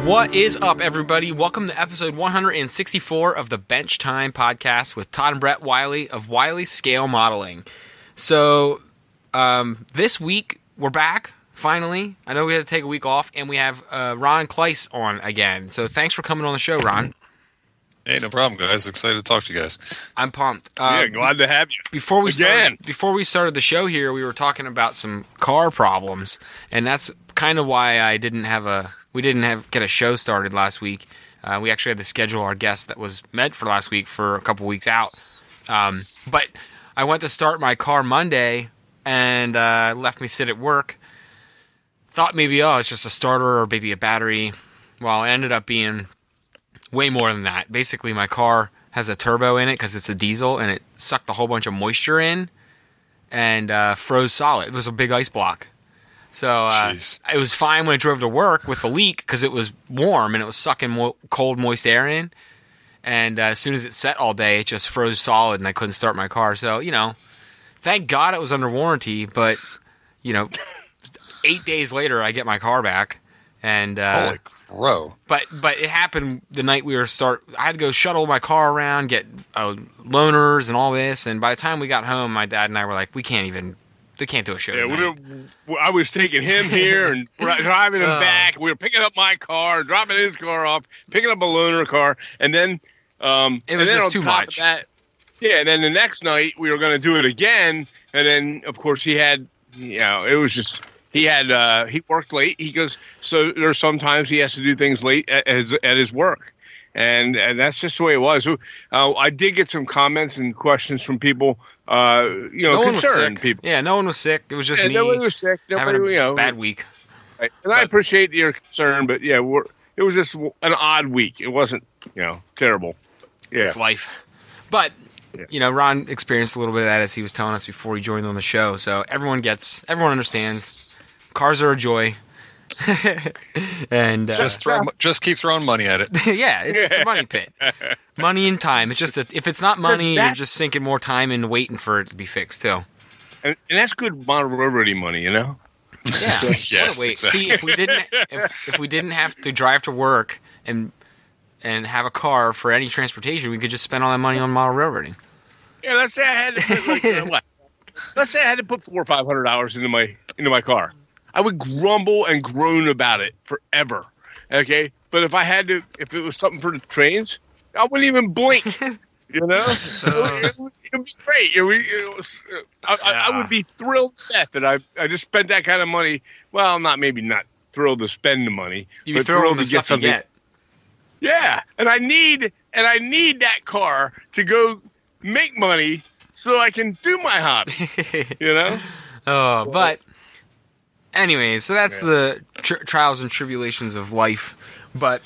What is up, everybody? Welcome to episode 164 of the Bench Time podcast with Todd and Brett Wiley of Wiley Scale Modeling. So, this week, we're back, finally. I know we had to take a week off, and we have Ron Klaiss on again. So, thanks for coming on the show, Ron. Hey, no problem, guys. Excited to talk to you guys. I'm pumped. Yeah, glad to have you. Before we started the show here, we were talking about some car problems, and that's kind of why we didn't get a show started last week. We actually had to schedule our guest that was meant for last week for a couple weeks out. But I went to start my car Monday and left me sit at work. Thought maybe, it's just a starter or maybe a battery. Well, it ended up being way more than that. Basically, my car has a turbo in it because it's a diesel, and it sucked a whole bunch of moisture in and froze solid. It was a big ice block. So it was fine when I drove to work with the leak because it was warm and it was sucking cold, moist air in. And as soon as it set all day, it just froze solid and I couldn't start my car. So, thank God it was under warranty. But, 8 days later, I get my car back. And holy crow! But it happened the night we were I had to go shuttle my car around, get loaners and all this. And by the time we got home, my dad and I were like, we can't do a show. Yeah, I was taking him here and driving him back. We were picking up my car, dropping his car off, picking up a loaner car, and then it was just too much. And then the next night we were going to do it again, and then of course he had, it was just. He worked late. He goes, so there's sometimes he has to do things late at his work. And that's just the way it was. So, I did get some comments and questions from people, concerned people. Yeah, no one was sick. It was just me. No one was sick. Having a bad week. Right. And I appreciate your concern, but yeah, it was just an odd week. It wasn't, terrible. Yeah. It's life. But, Ron experienced a little bit of that as he was telling us before he joined on the show. So everyone understands. Cars are a joy, and just keep throwing money at it. Yeah, it's a money pit, money and time. It's just that if it's not money, you're just sinking more time into waiting for it to be fixed too. And that's good railroading money, Yeah. Yes. Wait. Exactly. See, if we didn't have to drive to work and have a car for any transportation, we could just spend all that money on model railroading. Yeah, let's say I had to put Let's say I had to put $400 or $500 into my car. I would grumble and groan about it forever. Okay, but if it was something for the trains, I wouldn't even blink. It would be great. I would be thrilled to death that I just spent that kind of money. Well, not thrilled to spend the money, but thrilled to get something. Yeah, and I need that car to go make money so I can do my hobby. But. Anyways, so that's the trials and tribulations of life. But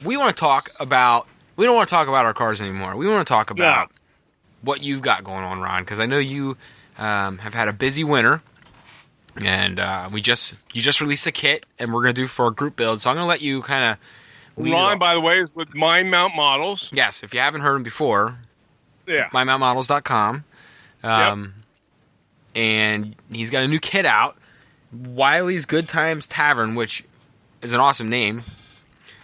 we don't want to talk about our cars anymore. We want to talk about what you've got going on, Ron, because I know you have had a busy winter, and you just released a kit, and we're going to do for our group build. So I'm going to let you kind of Ron, by the way, is with Mind Mount Models. Yes, if you haven't heard him before, mindmountmodels.com. And he's got a new kit out. Wiley's Good Times Tavern, which is an awesome name,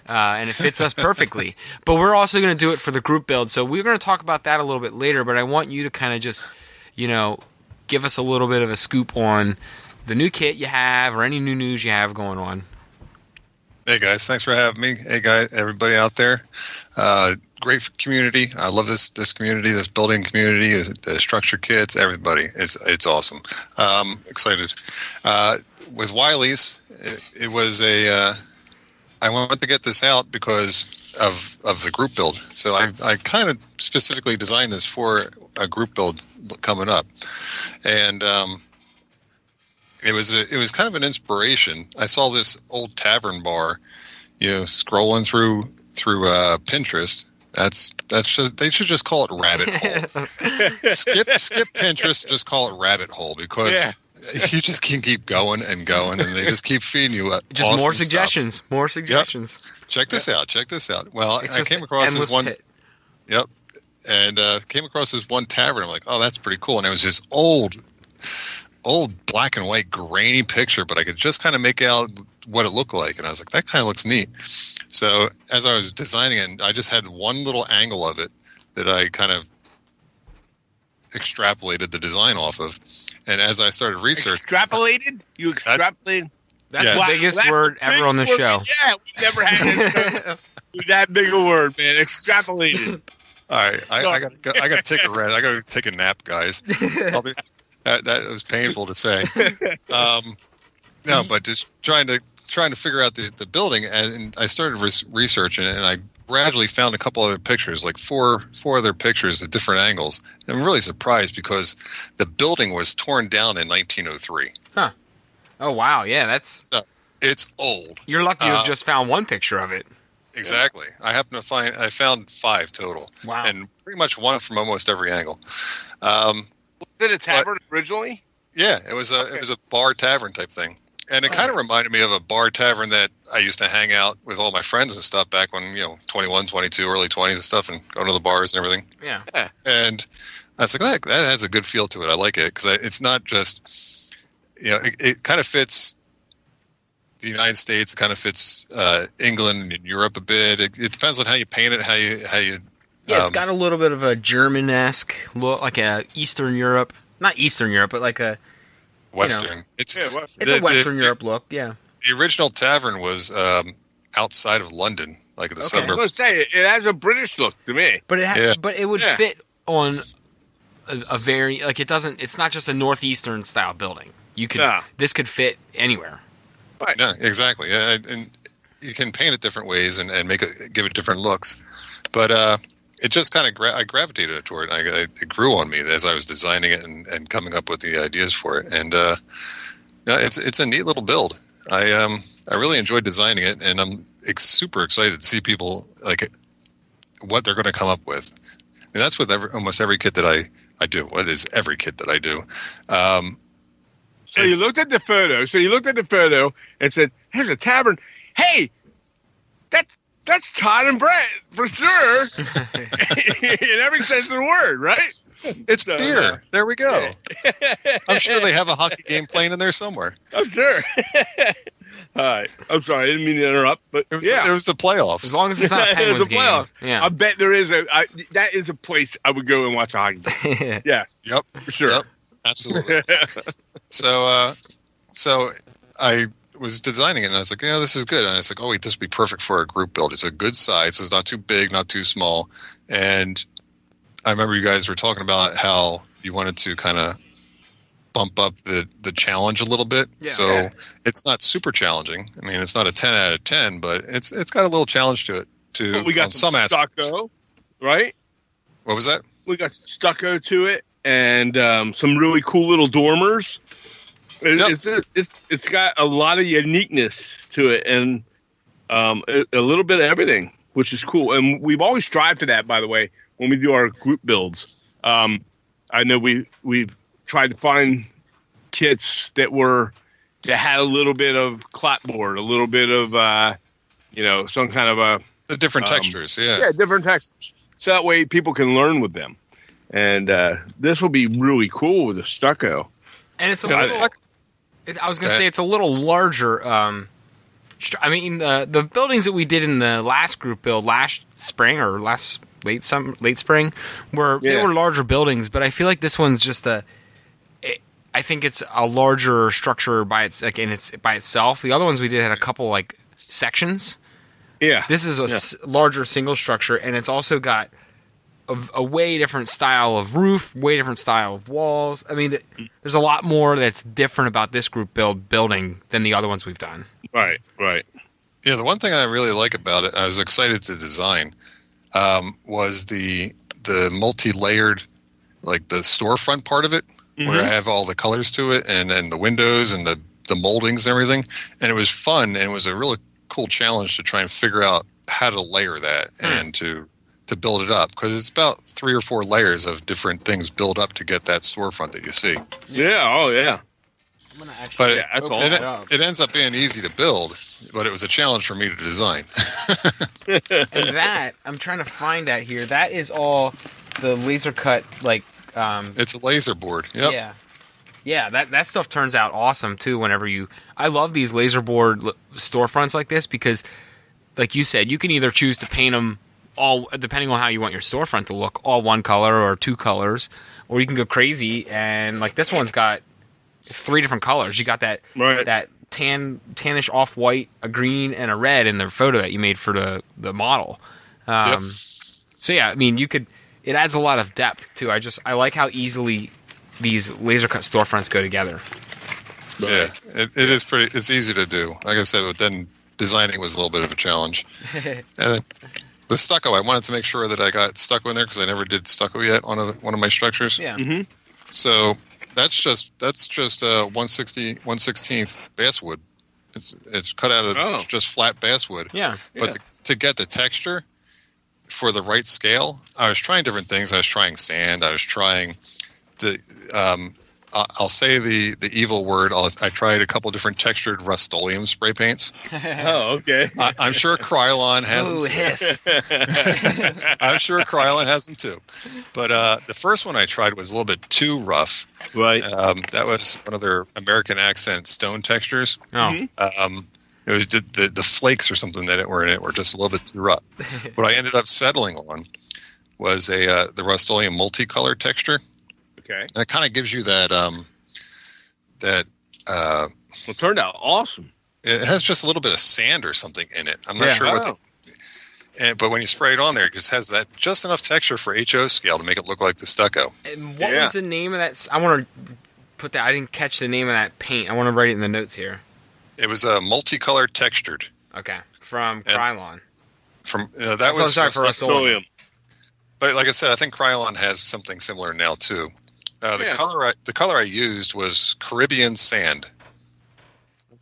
and it fits us perfectly. But we're also going to do it for the group build, so we're going to talk about that a little bit later, but I want you to kind of just, give us a little bit of a scoop on the new kit you have or any new news you have going on. Hey, guys. Thanks for having me. Hey, guys, everybody out there. Great community. I love this community, this building community, the structure kits, everybody. It's awesome. Excited. With Wiley's, it was I wanted to get this out because of the group build. So I kind of specifically designed this for a group build coming up. And it was kind of an inspiration. I saw this old Tavern bar, scrolling through Pinterest. That's just, they should just call it rabbit hole. skip Pinterest, just call it rabbit hole, because you just can keep going and going, and they just keep feeding you just awesome more suggestions, stuff. More suggestions. Yep. Check this out. Well, I came across this one. Pit. Yep, and came across this one tavern. I'm like, oh, that's pretty cool, and it was this old black and white grainy picture, but I could just kind of make out what it looked like, and I was like, that kind of looks neat. So as I was designing it, I just had one little angle of it that I kind of extrapolated the design off of. And as I started researching, extrapolated? You extrapolated? That's the biggest word ever on the show. Yeah, we never had that big a word, man. Extrapolated. All right, I got to take a rest. I got to take a nap, guys. That was painful to say. No, but just trying to figure out the building, and I started researching it, and I gradually found a couple other pictures, like four other pictures at different angles. And I'm really surprised because the building was torn down in 1903. Huh. Oh wow, yeah, it's old. You're lucky to have just found one picture of it. Exactly. I found 5 total. Wow. And pretty much one from almost every angle. Was it a tavern originally? Yeah, it was a bar tavern type thing. And it kind of reminded me of a bar tavern that I used to hang out with all my friends and stuff back when, 21, 22, early 20s and stuff, and going to the bars and everything. Yeah. And I was like, that has a good feel to it. I like it because it's not just, it kind of fits the United States, kind of fits England and Europe a bit. It depends on how you paint it, how you. Yeah, it's got a little bit of a German-esque look, like a Eastern Europe, not Eastern Europe, but like a Western. It's a Western Europe look. Yeah. The original tavern was outside of London, like the suburbs. I was going to say it has a British look to me, but it would fit on a very it doesn't. It's not just a northeastern style building. This could fit anywhere. Right. Yeah, exactly. Yeah, and you can paint it different ways and give it different looks. But it just kind of I gravitated toward it. It grew on me as I was designing it and coming up with the ideas for it. And it's a neat little build. I really enjoyed designing it, and I'm super excited to see people like what they're going to come up with. I mean, that's with almost every kit that I do. What is every kit that I do? So you looked at the photo and said, "Here's a tavern. Hey, that's Todd and Brett for sure." In every sense of the word, right? It's beer. There we go. I'm sure they have a hockey game playing in there somewhere. I'm sure. All right. I'm sorry. I didn't mean to interrupt, but it was the playoffs. As long as it's not a Penguins game. Playoffs. Yeah. I bet there is that is a place I would go and watch a hockey game. Yes. Yep. For sure. Yep. Absolutely. So I was designing it, and I was like, this is good. And I was like, oh, wait, this would be perfect for a group build. It's a good size. It's not too big, not too small. And I remember you guys were talking about how you wanted to kind of bump up the challenge a little bit. Yeah. So it's not super challenging. I mean, it's not a 10 out of 10, but it's got a little challenge to it. But we got some stucco, right? What was that? We got stucco to it, and some really cool little dormers. It's got a lot of uniqueness to it, and a little bit of everything, which is cool. And we've always strived to that, by the way, when we do our group builds. I know we've tried to find kits that had a little bit of clapboard, a little bit of some kind of the different textures. Yeah, different textures. So that way people can learn with them. And this will be really cool with the stucco. And it's I was going to say it's a little larger. I mean, the buildings that we did in the last group build last spring or late spring they were larger buildings, but I feel like this one's just I think it's a larger structure by itself. The other ones we did had a couple sections. Yeah. This is a larger single structure, and it's also got a way different style of roof, way different style of walls. I mean, there's a lot more that's different about this group building than the other ones we've done. Right. Yeah, the one thing I really like about it, I was excited to design, was the multi-layered, the storefront part of it, where I have all the colors to it, and the windows and the moldings and everything. And it was fun, and it was a really cool challenge to try and figure out how to layer that and to build it up, because it's about 3 or 4 layers of different things built up to get that storefront that you see. Yeah. Oh, yeah. But it ends up being easy to build, but it was a challenge for me to design. And that, I'm trying to find that here. That is all the laser cut, it's a laser board. Yep. Yeah. Yeah, that stuff turns out awesome too. I love these laser board storefronts like this because, like you said, you can either choose to paint them all, depending on how you want your storefront to look, all one color or two colors, or you can go crazy and like this one's got 3 different colors. You got that tannish off white, a green, and a red in the photo that you made for the model. So yeah, I mean it adds a lot of depth too. I like how easily these laser cut storefronts go together. Yeah, it is pretty. It's easy to do. Like I said, but then designing was a little bit of a challenge. And then the stucco, I wanted to make sure that I got stucco in there because I never did stucco yet on one of my structures. Yeah. Mm-hmm. So that's just 1/16th basswood. It's cut out of just flat basswood. Yeah. But to get the texture for the right scale, I was trying different things. I was trying sand. I was trying I'll say the evil word. I tried a couple different textured Rust-Oleum spray paints. Oh, okay. I'm sure Krylon has them. Hiss. I'm sure Krylon has them too. But the first one I tried was a little bit too rough. Right. That was one of their American accent stone textures. Oh. It was the flakes or something that were in it were just a little bit too rough. What I ended up settling on was the Rust-Oleum multicolor texture. Okay. And it kind of gives you that Well, it turned out awesome. it has just a little bit of sand or something in it. I'm not sure what. But when you spray it on there, it just has that just enough texture for HO scale to make it look like the stucco. And what was the name of that? I want to put that. I didn't catch the name of that paint. I want to write it in the notes here. It was a multicolored textured. Okay, from Krylon. From that was sorry for Rust-Oleum. But like I said, I think Krylon has something similar now too. The color I used was Caribbean sand.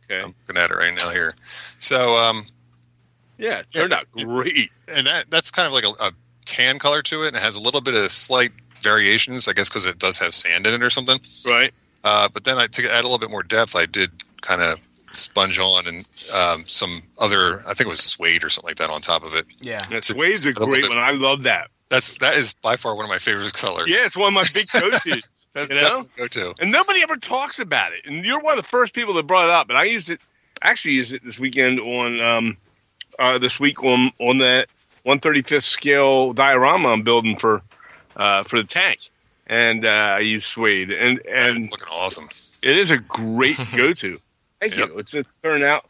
Okay. I'm looking at it right now here. So it turned out great. And that's kind of like a tan color to it, and it has a little bit of slight variations, I guess, because it does have sand in it or something. Right. But then to add a little bit more depth, I did kind of sponge on and some other, I think it was suede or something like that on top of it. Yeah. Suede's a great one. I love that. That is by far one of my favorite colors. Yeah, it's one of my big go-tos. That's go-to. And nobody ever talks about it. And you're one of the first people that brought it up. And I used it this weekend on that 1/35th scale diorama I'm building for the tank. And I used suede. And it's looking awesome. It is a great go-to. Thank you. It's turned out.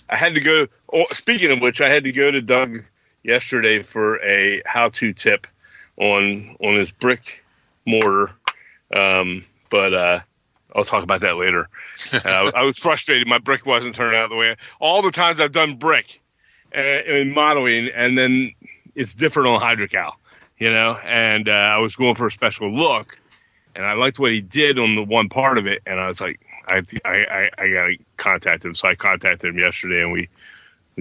I had to go. Speaking of which, I had to go to Doug yesterday for a how-to tip on his brick mortar. But I'll talk about that later. I was frustrated. My brick wasn't turning out the way. All the times I've done brick in modeling, and then it's different on hydrocal, and I was going for a special look, and I liked what he did on the one part of it, and I was like, I gotta contact him. So I contacted him yesterday, and we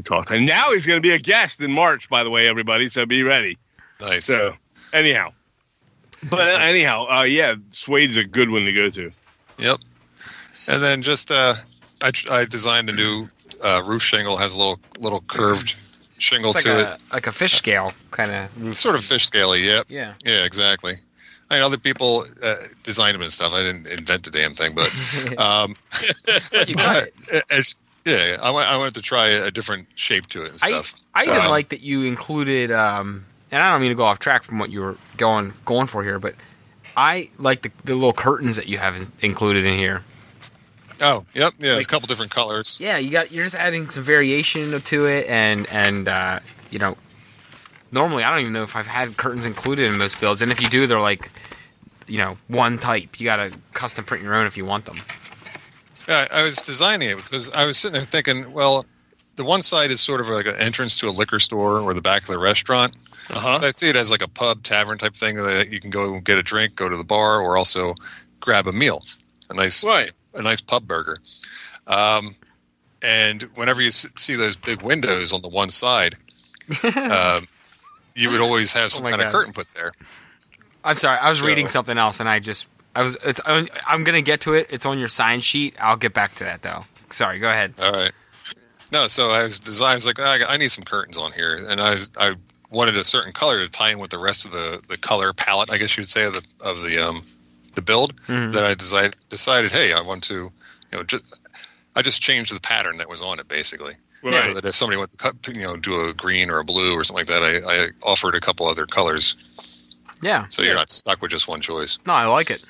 talked. And now he's going to be a guest in March, by the way, everybody. So be ready. Nice. So anyhow, suede's a good one to go to. Yep. And then just I designed a new roof shingle. Has a little curved shingle it's to it, like a fish scale kind of. Sort of fish scaley. Yep. Yeah. Yeah. Exactly. I mean, other people designed them and stuff. I didn't invent the damn thing, but you got it. I wanted to try a different shape to it and stuff. I even like that you included, and I don't mean to go off track from what you were going for here, but I like the little curtains that you have included in here. Oh, yep, yeah, there's a couple different colors. Yeah, you're just adding some variation to it, and normally I don't even know if I've had curtains included in most builds, and if you do, they're like, one type. You got to custom print your own if you want them. Yeah, I was designing it because I was sitting there thinking, well, the one side is sort of like an entrance to a liquor store or the back of the restaurant. Uh-huh. So I see it as like a pub, tavern type thing that you can go get a drink, go to the bar, or also grab a meal, a nice pub burger. And whenever you see those big windows on the one side, you would always have some kind of curtain put there. I'm sorry, I was reading something else, and I'm gonna get to it. It's on your sign sheet. I'll get back to that though. Sorry, go ahead. All right. No, so I was like, I need some curtains on here, and I wanted a certain color to tie in with the rest of the color palette, I guess you'd say, of the the build, then I decided, hey, I want to, I just changed the pattern that was on it basically. Right. So that if somebody wanted to do a green or a blue or something like that, I offered a couple other colors. Yeah. So you're not stuck with just one choice. No, I like it.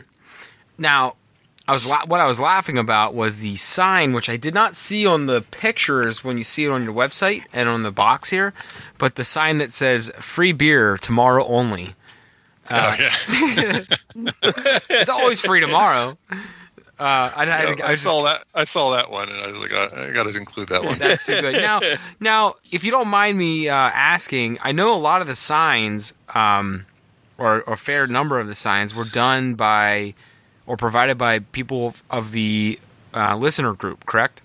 Now, what I was laughing about was the sign, which I did not see on the pictures when you see it on your website and on the box here, but the sign that says "Free beer tomorrow only." Oh yeah. It's always free tomorrow. I saw that one, and I was like, I got to include that one. That's too good. Now, if you don't mind me asking, I know a lot of the signs, or a fair number of the signs, were done by or provided by people of the listener group, correct?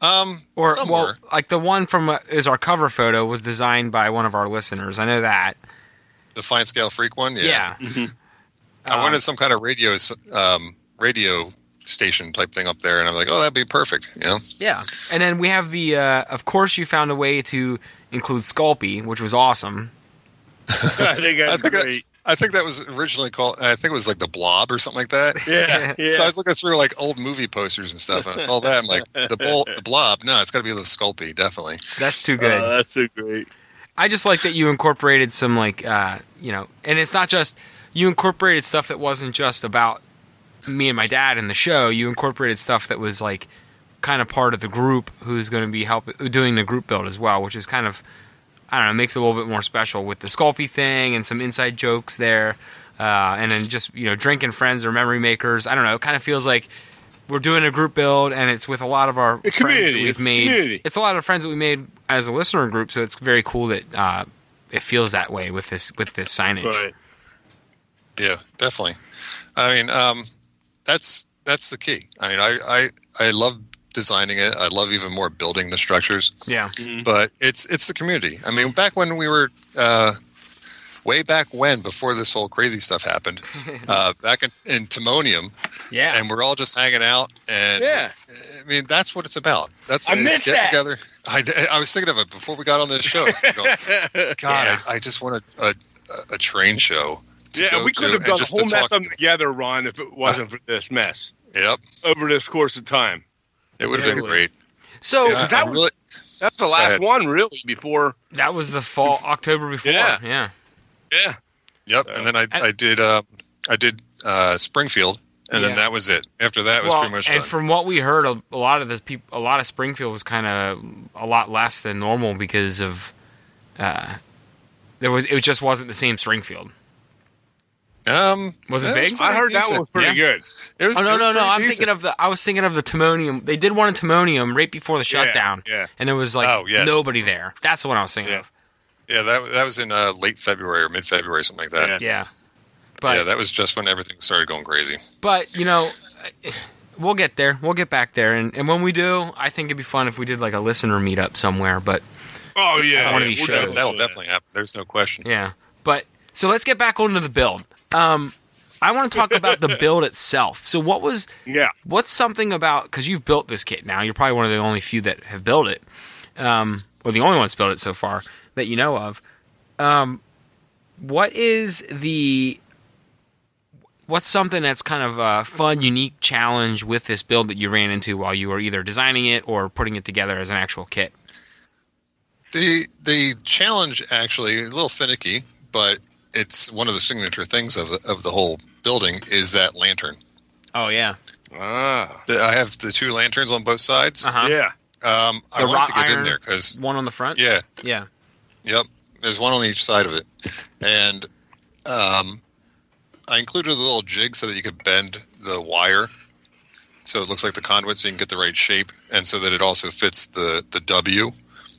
Like the one from is our cover photo was designed by one of our listeners. I know that. The Fine Scale Freak one, yeah. Mm-hmm. I wanted some kind of radio station type thing up there, and I'm like, oh, that'd be perfect, Yeah, and then we have the. Of course, you found a way to include Sculpey, which was awesome. I think that's great. I think that was originally called. I think it was like the Blob or something like that. Yeah. So I was looking through like old movie posters and stuff, and I saw that. I'm like, the Blob. No, it's got to be the Sculpey, definitely. That's too good. That's so great. I just like that you incorporated some and it's not just you incorporated stuff that wasn't just about me and my dad in the show. You incorporated stuff that was like kind of part of the group who's going to be doing the group build as well, which is kind of, I don't know, makes it a little bit more special with the Sculpey thing and some inside jokes there. And then just, drinking friends or memory makers. I don't know. It kind of feels like we're doing a group build, and it's with a lot of our friends that we've made. Community. It's a lot of friends that we made as a listener group, so it's very cool that it feels that way with this signage. Right. Yeah, definitely. I mean, that's the key. I mean, I love designing it. I love even more building the structures. Yeah. Mm-hmm. But it's the community. I mean, back when we were way back when, before this whole crazy stuff happened, back in Timonium, yeah, and we're all just hanging out, and I mean, that's what it's about. I miss get that. Together. I was thinking of it before we got on this show. So God, Yeah. I just want a train show. Yeah, we could have done a whole mess of them together, Ron, if it wasn't for this mess. Yep. Over this course of time. It would have been great. So that's the last one, really, before. That was the fall, October before. Yeah. Yep. And then I did Springfield, and then that was it. After that, it was pretty much done. And from what we heard, a lot of Springfield was kind of a lot less than normal because of it just wasn't the same Springfield. Was it big? I heard that one was pretty good. No. I was thinking of the Timonium. They did one in Timonium right before the shutdown. Yeah. And there was nobody there. That's the one I was thinking of. Yeah, that was in late February or mid-February, something like that. Yeah. But that was just when everything started going crazy. But, we'll get there. We'll get back there. And when we do, I think it'd be fun if we did like a listener meetup somewhere. But oh, yeah. One of these shows. That'll definitely happen. There's no question. Yeah. But, so let's get back onto the build. I want to talk about the build itself. So what's something about, because you've built this kit now, you're probably one of the only few that have built it, or the only one that's built it so far that you know of. What's something that's kind of a fun, unique challenge with this build that you ran into while you were either designing it or putting it together as an actual kit? The challenge, actually, a little finicky, but it's one of the signature things of the whole building is that lantern. Oh yeah. I have the two lanterns on both sides. Uh-huh. Yeah. I wanted to get in there because one on the front. Yeah. Yeah. Yep. There's one on each side of it, and I included a little jig so that you could bend the wire, so it looks like the conduit, so you can get the right shape, and so that it also fits the W.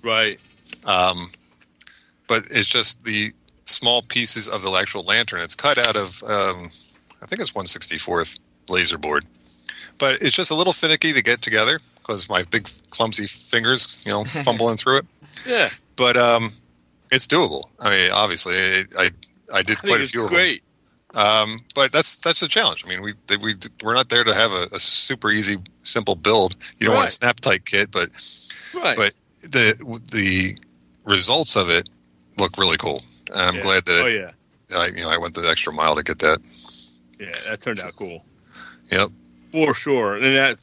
Right. But it's just the small pieces of the actual lantern. It's cut out of, I think it's 1/64th laser board. But it's just a little finicky to get together because my big clumsy fingers, fumbling through it. Yeah. But it's doable. I mean, obviously, I did quite a few of them. But that's the challenge. I mean, we're not there to have a super easy, simple build. You don't want a snap tight kit, but the results of it look really cool. And I'm glad that I went the extra mile to get that. Yeah, that turned out cool. Yep. For sure. And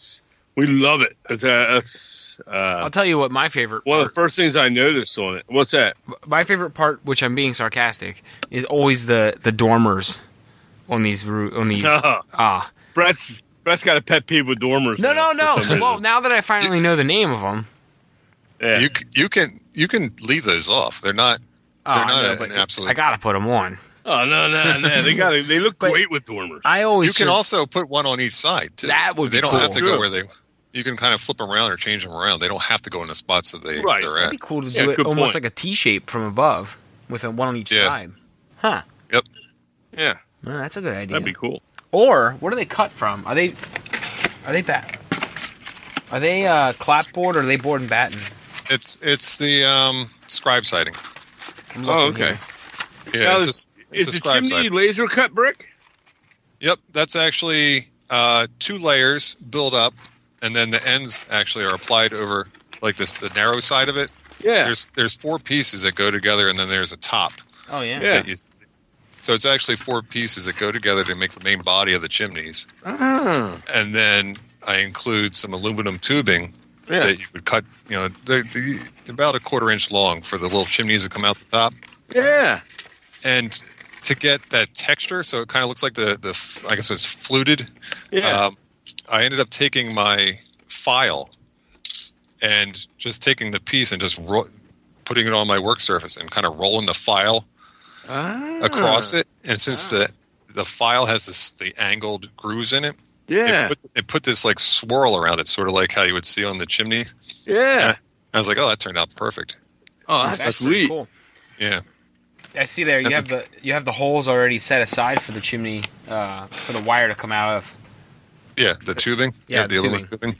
we love it. That's I'll tell you what my favorite one part, of the first things I noticed on it. What's that? my favorite part, which I'm being sarcastic, is always the dormers on these. Brett's got a pet peeve with dormers. No. now, for some reason. Well, now that I finally know the name of them. Yeah. You can leave those off. They're not an absolute. I gotta put them on. Oh no! They look But great with dormers. I always You can also put one on each side too. That would be They don't cool. have to go where they. You can kind of flip them around or change them around. They don't have to go in the spots that they're That'd at. be cool to Yeah, do it good almost point. like a T shape from above with one on each side. Huh? Yeah, Well, that's a good idea. that'd be cool. Or what are they cut from? Are they clapboard or are they board and batten? It's the scribe siding. I'm Oh, looking okay. here. Yeah, Now, it's a Is the scribe chimney siding. laser cut brick? Yep, that's actually 2 layers build up, and then the ends actually are applied over like this. The narrow side of it. Yeah. There's 4 pieces that go together, and then there's a top. Oh yeah. Yeah. So it's actually 4 pieces that go together to make the main body of the chimneys, Ah. and then I include some aluminum tubing Yeah. that you would cut. They're about a 1/4 inch long for the little chimneys that come out the top. Yeah. And to get that texture, so it kind of looks like the I guess it's fluted. Yeah. I ended up taking my file and just taking the piece and just putting it on my work surface and kind of rolling the file across it. And since the file has the angled grooves in it, Yeah. it put this like swirl around it, sort of like how you would see on the chimney. Yeah. I was like, oh, that turned out perfect. Oh, That's that's pretty sweet. cool. Yeah. I see there. You have the holes already set aside for the chimney for the wire to come out of. Yeah, the tubing. Yeah, the the aluminum tubing.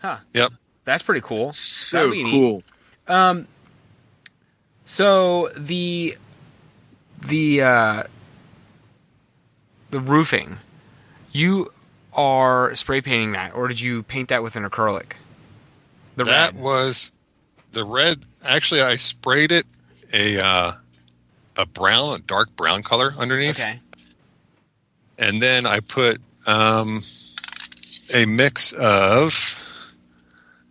Huh. Yep. That's pretty cool. So That'd be neat. cool. So the roofing, you are spray painting that, or did you paint that with an acrylic? That red. was the red. Actually, I sprayed it a dark brown color underneath, Okay. and then I put a mix of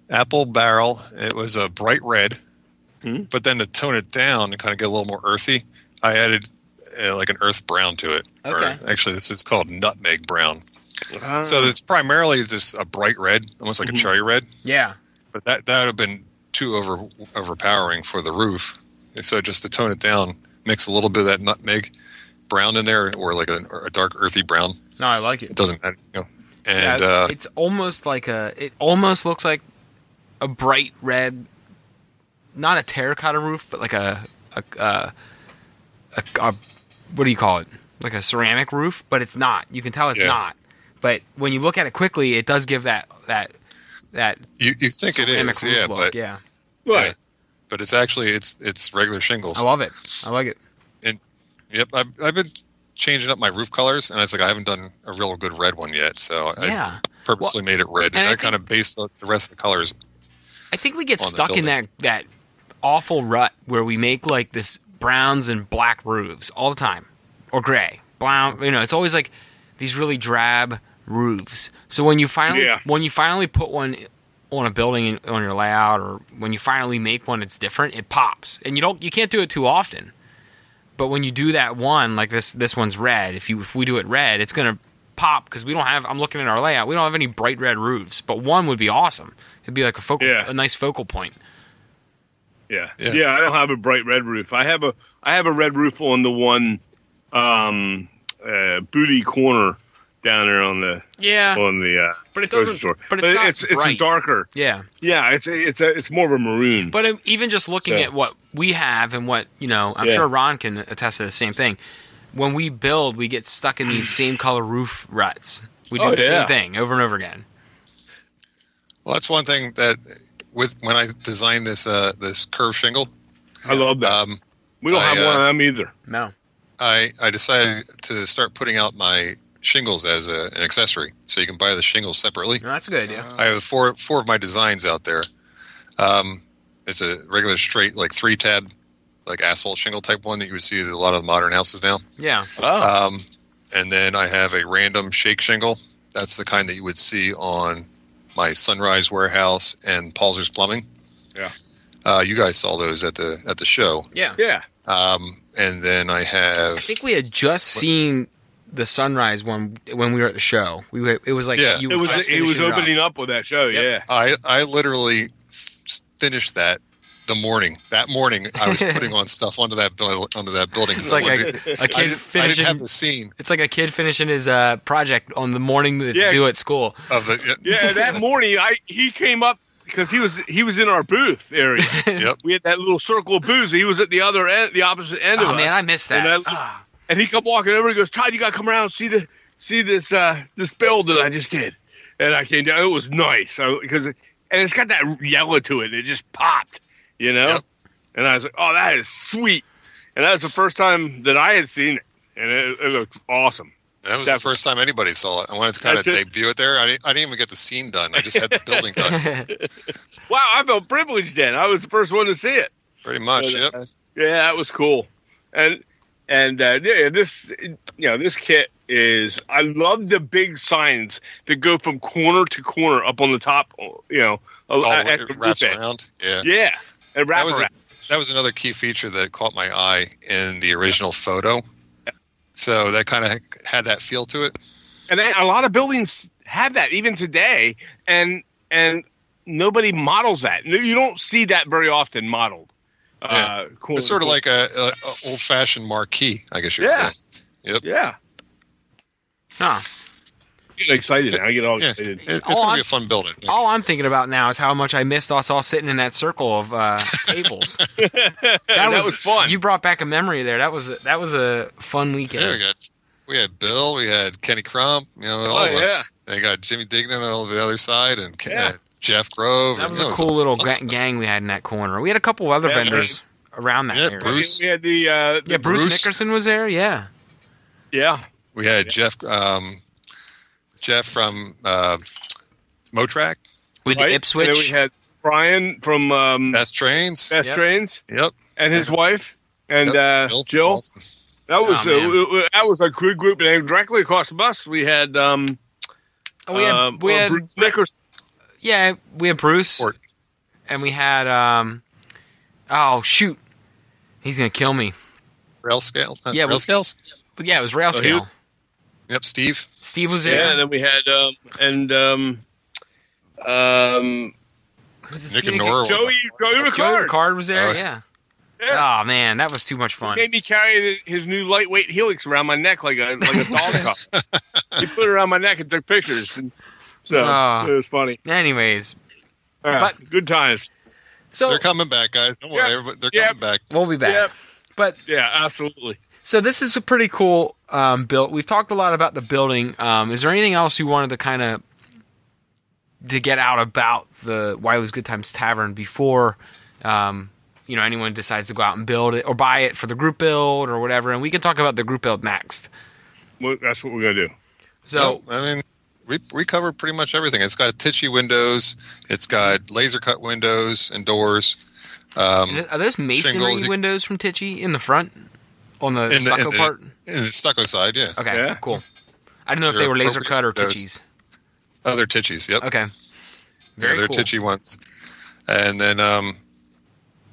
apple barrel. It was a bright red, but then to tone it down and kind of get a little more earthy, I added like an earth brown to it. Okay. Or actually, this is called nutmeg brown. Ah. So it's primarily just a bright red, almost like a cherry red. Yeah. But that would have been too overpowering for the roof. And so just to tone it down, mix a little bit of that nutmeg brown in there, or like a dark earthy brown. No, I like it. It doesn't matter. And Yeah, it's almost like it almost looks like a bright red, not a terracotta roof, but like a what do you call it? Like a ceramic roof, but it's not. You can tell it's not. But when you look at it quickly, it does give that you think it ceramic is, roof yeah, look. but Yeah. Right. yeah, but it's actually it's regular shingles. I love it. I like it. Yep, I've been changing up my roof colors, and I was like, I haven't done a real good red one yet, so Yeah. I purposely made it red, and and I I kind of based the rest of the colors. I think we get on the stuck in building. that awful rut where we make like this browns and black roofs all the time, or gray, brown. It's always like these really drab roofs. So when you finally put one on a building on your layout, or when you finally make one that's different, it pops. And you can't do it too often. But when you do that one, like this one's red. If we do it red, it's gonna pop because we don't have. I'm looking at our layout. We don't have any bright red roofs, but one would be awesome. It'd be like a nice focal point. Yeah. Yeah. Yeah, I don't have a bright red roof. I have a red roof on the one booty corner down there on the But it grocery doesn't. store. But it's not it's bright. darker. Yeah. Yeah, it's more of a maroon. But even just looking So- at what we have and what I'm Yeah. sure Ron can attest to the same thing. When we build, we get stuck in these same color roof ruts. We do the same thing over and over again. Well, that's one thing that when I designed this curved shingle, I love that. We don't have one of them either. No. I decided to start putting out my shingles as an accessory, so you can buy the shingles separately. No, that's a good idea. I have four of my designs out there. It's a regular straight, like 3-tab, like asphalt shingle type one that you would see at a lot of the modern houses now. Yeah. Oh. And then I have a random shake shingle. That's the kind that you would see on my Sunrise Warehouse and Paulser's Plumbing. Yeah. You guys saw those at the show. Yeah. Yeah. And then I have. I think we had just seen the Sunrise one when we were at the show. It was like Yeah. It was opening up with that show. Yep. Yeah. I literally finished that. That morning, I was putting on stuff onto that building. It's like a kid finishing. I didn't have the scene It's like a kid finishing his project on the morning that they do at school. of the. Yeah. That morning, he came up because he was in our booth area. Yep. We had that little circle of booths. He was at the other end, the opposite end of us. Oh man, I missed that. And he come walking over and goes, "Todd, you got to come around and see this build that I just did." And I came down. It was nice and it's got that yellow to it. It just popped. You know, Yep. And I was like, "Oh, that is sweet," and that was the first time that I had seen it, and it looked awesome. That was the first time anybody saw it. I wanted to kind of debut it there. I didn't even get the scene done. I just had the building done. Wow, I felt privileged then. I was the first one to see it. Pretty much, yep. Yeah, that was cool, and this kit is. I love the big signs that go from corner to corner up on the top. At the Wraps roof edge. around. Yeah. Yeah. And That was another key feature that caught my eye in the original photo. So that kind of had that feel to it. And a lot of buildings have that even today, and nobody models that. You don't see that very often modeled. Yeah. It's sort of like a old-fashioned marquee, I guess you'd say. Yep. Yeah. Huh. Get excited now. I get all excited. It's going to be a fun build, I think. All I'm thinking about now is how much I missed us all sitting in that circle of tables. That was fun. You brought back a memory there. That was a fun weekend. Yeah, we had Bill, we had Kenny Crump, all of us. They got Jimmy Dignan on the other side, and Jeff Grove. That was a cool little gang we had in that corner. We had a couple other vendors around that area. Bruce. We had the Bruce Nickerson was there. Yeah. Yeah. We had Jeff from Motrack. We had Ipswich. And then we had Brian from Best Trains. Best Trains. Yep. And his wife and Jill. Awesome. That was a good group. And directly across the bus, we had we had Bruce Nickerson. Yeah, we had Bruce. And we had oh shoot, he's gonna kill me. Rail scale. Rail scales. Yeah, it was rail scale. Yep, Steve. Steve was there. Yeah, and then we had Nick and Nora. Joey Ricard was there. Yeah. Oh man, that was too much fun. He made me carry his new lightweight Helix around my neck like a dog cuff. He put it around my neck and took pictures. And so it was funny. Anyways, but good times. So they're coming back, guys. Don't worry, they're coming back. We'll be back. Yep. But yeah, absolutely. So this is a pretty cool build. We've talked a lot about the building. Is there anything else you wanted to kind of to get out about the Wiley's Good Times Tavern before anyone decides to go out and build it or buy it for the group build or whatever? And we can talk about the group build next. Well, that's what we're gonna do. So I mean, we cover pretty much everything. It's got Tichy windows. It's got laser cut windows and doors. Are those masonry windows from Tichy in the front? On the stucco part? In the stucco side, yeah. Okay, cool. I didn't know if they were laser cut or Tichy's. Oh, they're Tichy's, yep. Okay. They're cool. Tichy ones. And then, like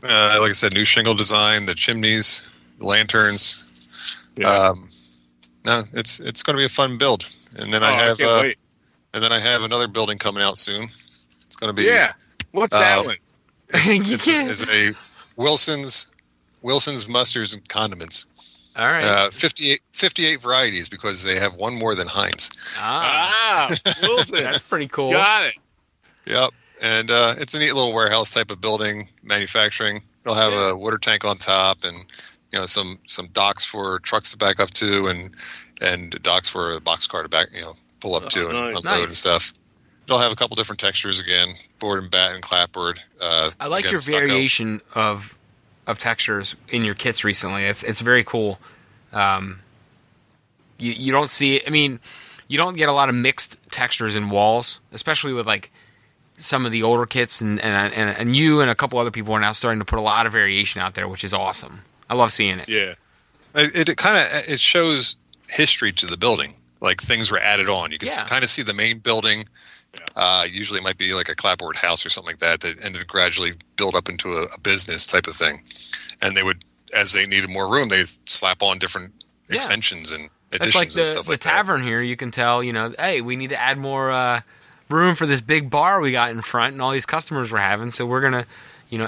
I said, new shingle design, the chimneys, the lanterns. Yeah. No, it's going to be a fun build. And then I have another building coming out soon. It's going to be What's that one? It's a Wilson's mustards and condiments. All right. 58 varieties because they have one more than Heinz. Wilson. That's pretty cool. Got it. Yep. And it's a neat little warehouse type of building, manufacturing. It'll have a water tank on top and some docks for trucks to back up to and docks for a boxcar to back pull up to and unload and stuff. It'll have a couple different textures again, board and bat and clapboard. I like your variation of textures in your kits recently. It's very cool. You don't see. I mean, you don't get a lot of mixed textures in walls, especially with like some of the older kits, and you and a couple other people are now starting to put a lot of variation out there, which is awesome. I love seeing it. Yeah, it shows history to the building. Like things were added on. You can kind of see the main building. Usually it might be like a clapboard house or something like that ended to gradually build up into a business type of thing. And they would, as they needed more room, they slap on different extensions and additions like and stuff like that. The Tavern here, you can tell, hey, we need to add more room for this big bar we got in front and all these customers we're having. So we're going to,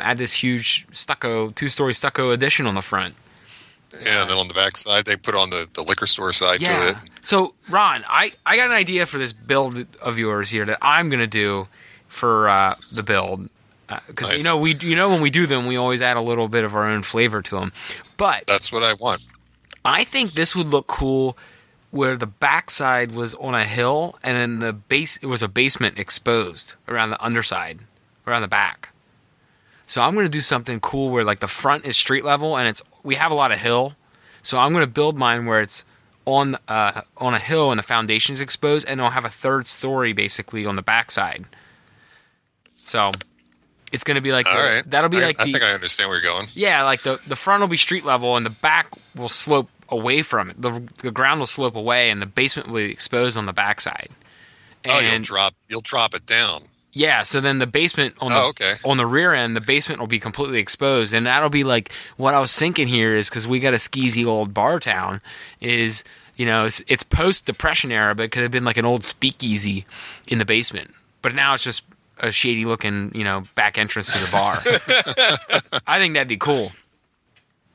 add this huge two-story stucco addition on the front. Yeah, and then on the back side, they put on the liquor store side to it. So, Ron, I got an idea for this build of yours here that I'm going to do for the build. Because, nice. When we do them, we always add a little bit of our own flavor to them. But that's what I want. I think this would look cool where the backside was on a hill and then it was a basement exposed around the underside, around the back. So I'm going to do something cool where like the front is street level and we have a lot of hill. So I'm going to build mine where it's on a hill and the foundation is exposed, and I'll have a third story basically on the backside. So it's going to be like that'll be I think I understand where you're going. Yeah, like the front will be street level and the back will slope away from it. The ground will slope away and the basement will be exposed on the backside. And you'll drop it down. Yeah, so then the basement on the rear end, the basement will be completely exposed, and that'll be like what I was thinking here is because we got a skeezy old bar town, is it's post-Depression era, but it could have been like an old speakeasy in the basement, but now it's just a shady looking back entrance to the bar. I think that'd be cool.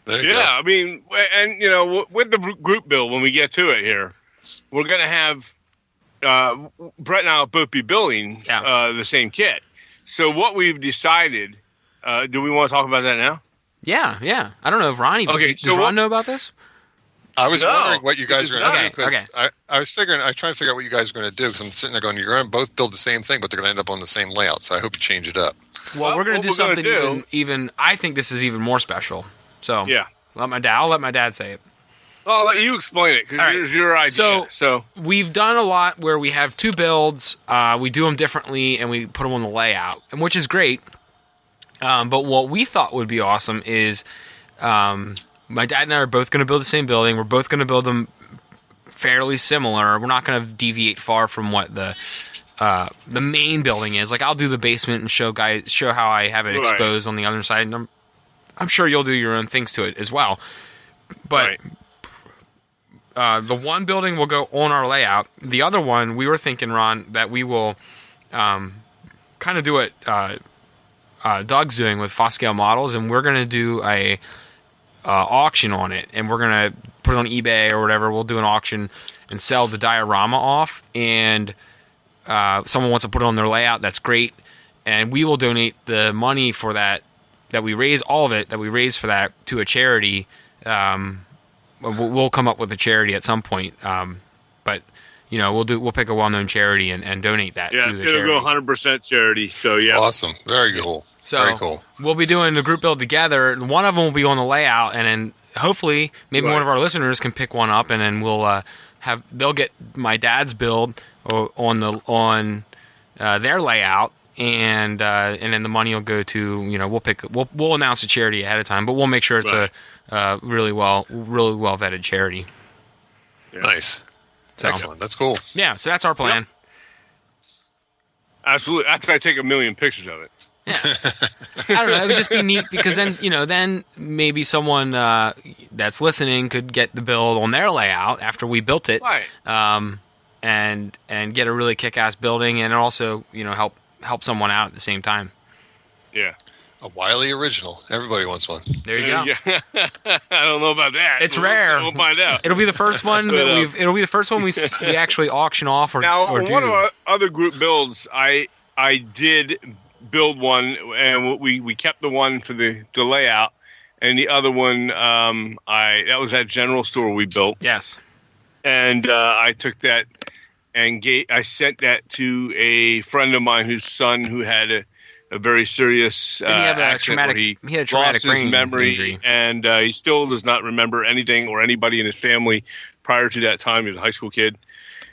There you go. I mean, and with the group build when we get to it here, we're gonna have. Brett and I will both be building the same kit. So what we've decided, do we want to talk about that now? Yeah. I don't know if Ronnie. Does Ron know about this? I was wondering what you guys were going to do because I was trying to figure out what you guys were going to do because I'm sitting there going, you're going to both build the same thing, but they're going to end up on the same layout. So I hope you change it up. Well, we're going to do something even. I think this is even more special. So I'll let my dad say it. I'll let you explain it, because it's your idea. So we've done a lot where we have two builds, we do them differently, and we put them on the layout, which is great. But what we thought would be awesome is my dad and I are both going to build the same building. We're both going to build them fairly similar. We're not going to deviate far from what the main building is. Like, I'll do the basement and show how I have it exposed on the other side, and I'm sure you'll do your own things to it as well. But... the one building will go on our layout. The other one, we were thinking, Ron, that we will kind of do what Doug's doing with Foscale Models, and we're going to do a auction on it, and we're going to put it on eBay or whatever. We'll do an auction and sell the diorama off, and someone wants to put it on their layout, that's great, and we will donate the money for that we raise, all of it, that we raise for that, to a charity. We'll come up with a charity at some point, but we'll pick a well-known charity and donate that to the charity. Yeah, it'll go 100% charity. So awesome, very cool. Very cool. We'll be doing the group build together. One of them will be on the layout, and then hopefully maybe one of our listeners can pick one up, and then we'll they'll get my dad's build on their layout. And then the money will go to we'll announce a charity ahead of time, but we'll make sure it's a really well vetted charity. Yeah. Nice, excellent, that's cool. Yeah, so that's our plan. Yep. Absolutely, after I take a million pictures of it. Yeah, I don't know. It would just be neat because then maybe someone that's listening could get the build on their layout after we built it, right? And get a really kick-ass building, and also help someone out at the same time. Yeah. A Wiley original. Everybody wants one. There you go. I don't know about that. It's rare. We'll find out. It'll be the first one it'll be the first one we actually auction off or do. One of our other group builds, I did build one, and we kept the one for the layout, and the other one that was that general store we built. Yes. And I took that and I sent that to a friend of mine whose son who had a very serious accident. He had a traumatic lost his memory injury. And he still does not remember anything or anybody in his family prior to that time. He was a high school kid.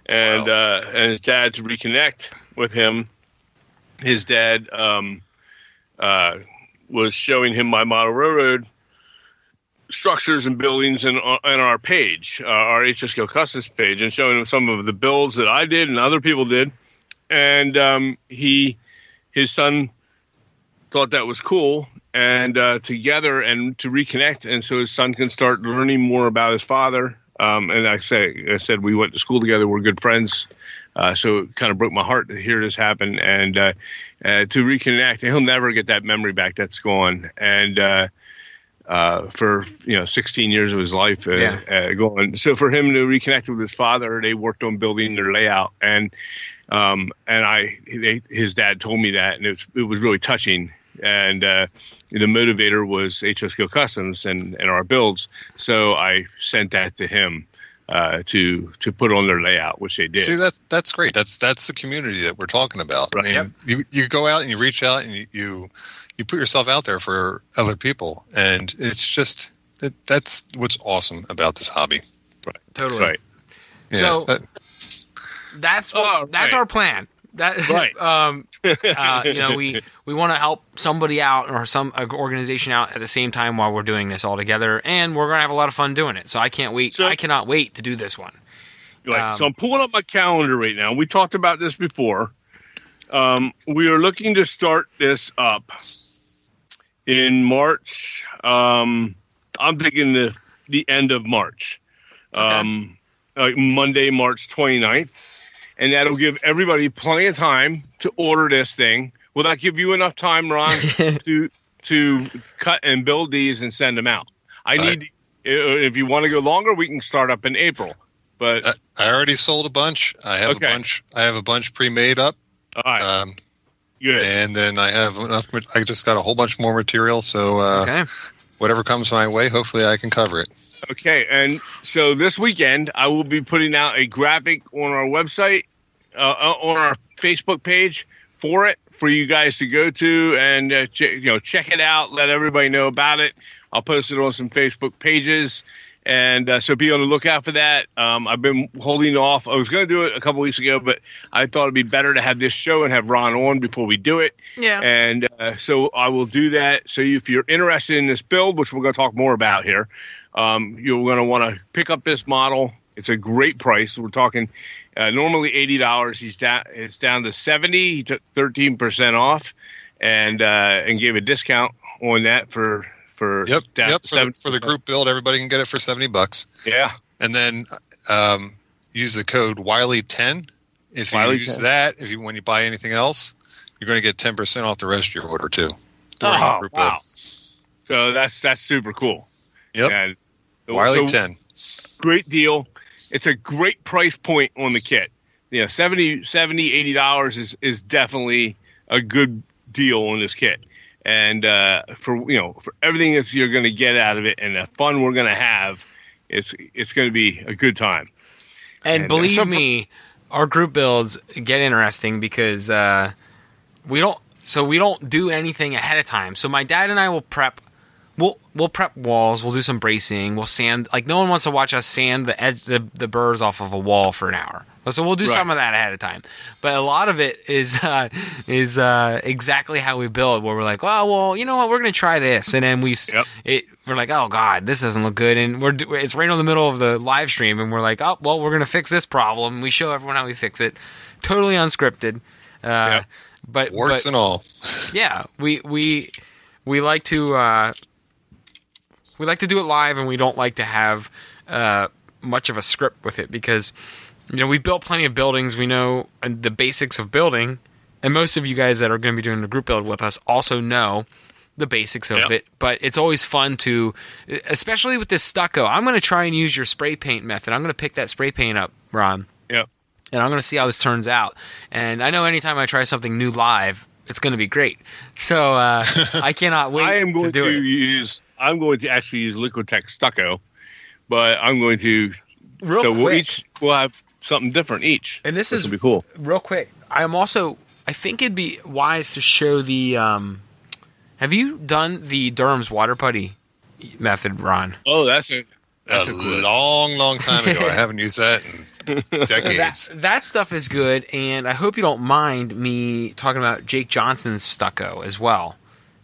And and his dad, to reconnect with him, his dad was showing him my model railroad structures and buildings in our page, our HSK Customs page, and showing him some of the builds that I did and other people did. And his son thought that was cool, and together and to reconnect, and so his son can start learning more about his father. And I said we went to school together. We're good friends. So it kind of broke my heart to hear this happen, and to reconnect. And he'll never get that memory back. That's gone. And for 16 years of his life going. So for him to reconnect with his father, they worked on building their layout, and his dad told me that, and it was really touching. And the motivator was HSK Customs and our builds. So I sent that to him to put on their layout, which they did. See, that's great. That's the community that we're talking about. Right. I mean, you go out and you reach out and you put yourself out there for other people, and it's just that's what's awesome about this hobby. Right. Totally. Right. So that's our plan. That right. We want to help somebody out or some organization out at the same time while we're doing this all together, and we're gonna have a lot of fun doing it. So I can't wait. I cannot wait to do this one. Right. So I'm pulling up my calendar right now. We talked about this before. We are looking to start this up in March. I'm thinking the end of March, like Monday, March 29th. And that'll give everybody plenty of time to order this thing. Will that give you enough time, Ron, to cut and build these and send them out? If you want to go longer, we can start up in April. But I already sold a bunch. I have a bunch. I have a bunch pre-made up. All right. Good. And then I have enough. I just got a whole bunch more material. So whatever comes my way, hopefully I can cover it. Okay, and so this weekend I will be putting out a graphic on our website, on our Facebook page for you guys to go to and check it out. Let everybody know about it. I'll post it on some Facebook pages, and so be on the lookout for that. I've been holding off. I was going to do it a couple weeks ago, but I thought it'd be better to have this show and have Ron on before we do it. Yeah. And so I will do that. So if you're interested in this build, which we're going to talk more about here. You're going to want to pick up this model. It's a great price. We're talking normally $80. It's down to $70. He took 13% off and gave a discount on that for the group build. Everybody can get it for $70. Yeah, and then use the code Wiley10. If you use that, when you buy anything else, you're going to get 10% off the rest of your order too. Oh, wow! So that's super cool. Yep. And Wiley 10. Great deal. It's a great price point on the kit. $80 is definitely a good deal on this kit. And for everything that you're going to get out of it and the fun we're going to have, it's going to be a good time. And believe me, our group builds get interesting because we don't do anything ahead of time. So my dad and I will prep. We'll prep walls. We'll do some bracing. We'll sand. Like no one wants to watch us sand the burrs off of a wall for an hour. So we'll do some of that ahead of time. But a lot of it is exactly how we build. Where we're like, well, you know what? We're going to try this, and then we're like, oh god, this doesn't look good, and it's right in the middle of the live stream, and we're like, oh well, we're going to fix this problem. We show everyone how we fix it, totally unscripted. But warts and all. Yeah, we like to. We like to do it live, and we don't like to have much of a script with it because, we built plenty of buildings. We know the basics of building, and most of you guys that are going to be doing the group build with us also know the basics of it. But it's always fun to, especially with this stucco. I'm going to try and use your spray paint method. I'm going to pick that spray paint up, Ron. Yep. And I'm going to see how this turns out. And I know anytime I try something new live, it's going to be great. So I cannot wait. I'm going to actually use Liquitex stucco, but I'm going to. We'll have something different each. And this will be cool. Real quick, I think it'd be wise to show the. Have you done the Durham's water putty method, Ron? Oh, that's a long time ago. I haven't used that in decades. So that stuff is good, and I hope you don't mind me talking about Jake Johnson's stucco as well.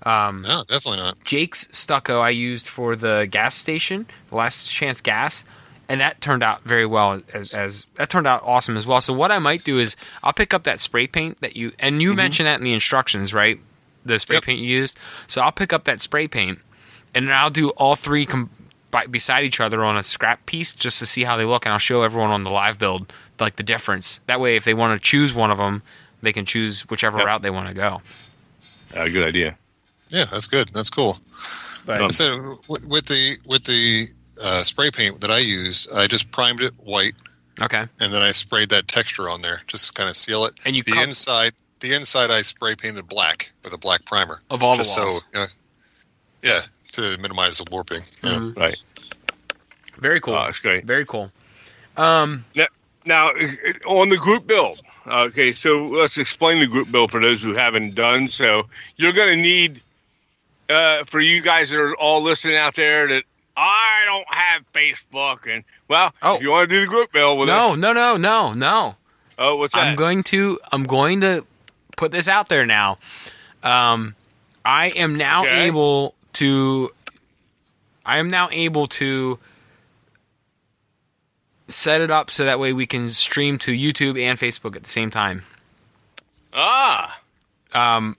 No, definitely not. Jake's stucco I used for the gas station, the Last Chance Gas, and that turned out very well. As that turned out awesome as well. So what I might do is I'll pick up that spray paint that you mentioned that in the instructions, right? The spray paint you used. So I'll pick up that spray paint, and then I'll do all three beside each other on a scrap piece just to see how they look, and I'll show everyone on the live build like the difference. That way, if they want to choose one of them, they can choose whichever route they want to go. Good idea. Yeah, that's good. That's cool. But, so with the spray paint that I used, I just primed it white. Okay. And then I sprayed that texture on there, just to kind of seal it. And the inside I spray painted black with a black primer of all just the walls. So, to minimize the warping. Mm-hmm. Right. Very cool. That's great. Very cool. Now, on the group build, okay, so let's explain the group build for those who haven't done so. You're going to need, for you guys that are all listening out there, that I don't have Facebook, and if you want to do the group build with us, No. Oh, what's that? I'm going to put this out there now. I am now able to set it up so that way we can stream to YouTube and Facebook at the same time.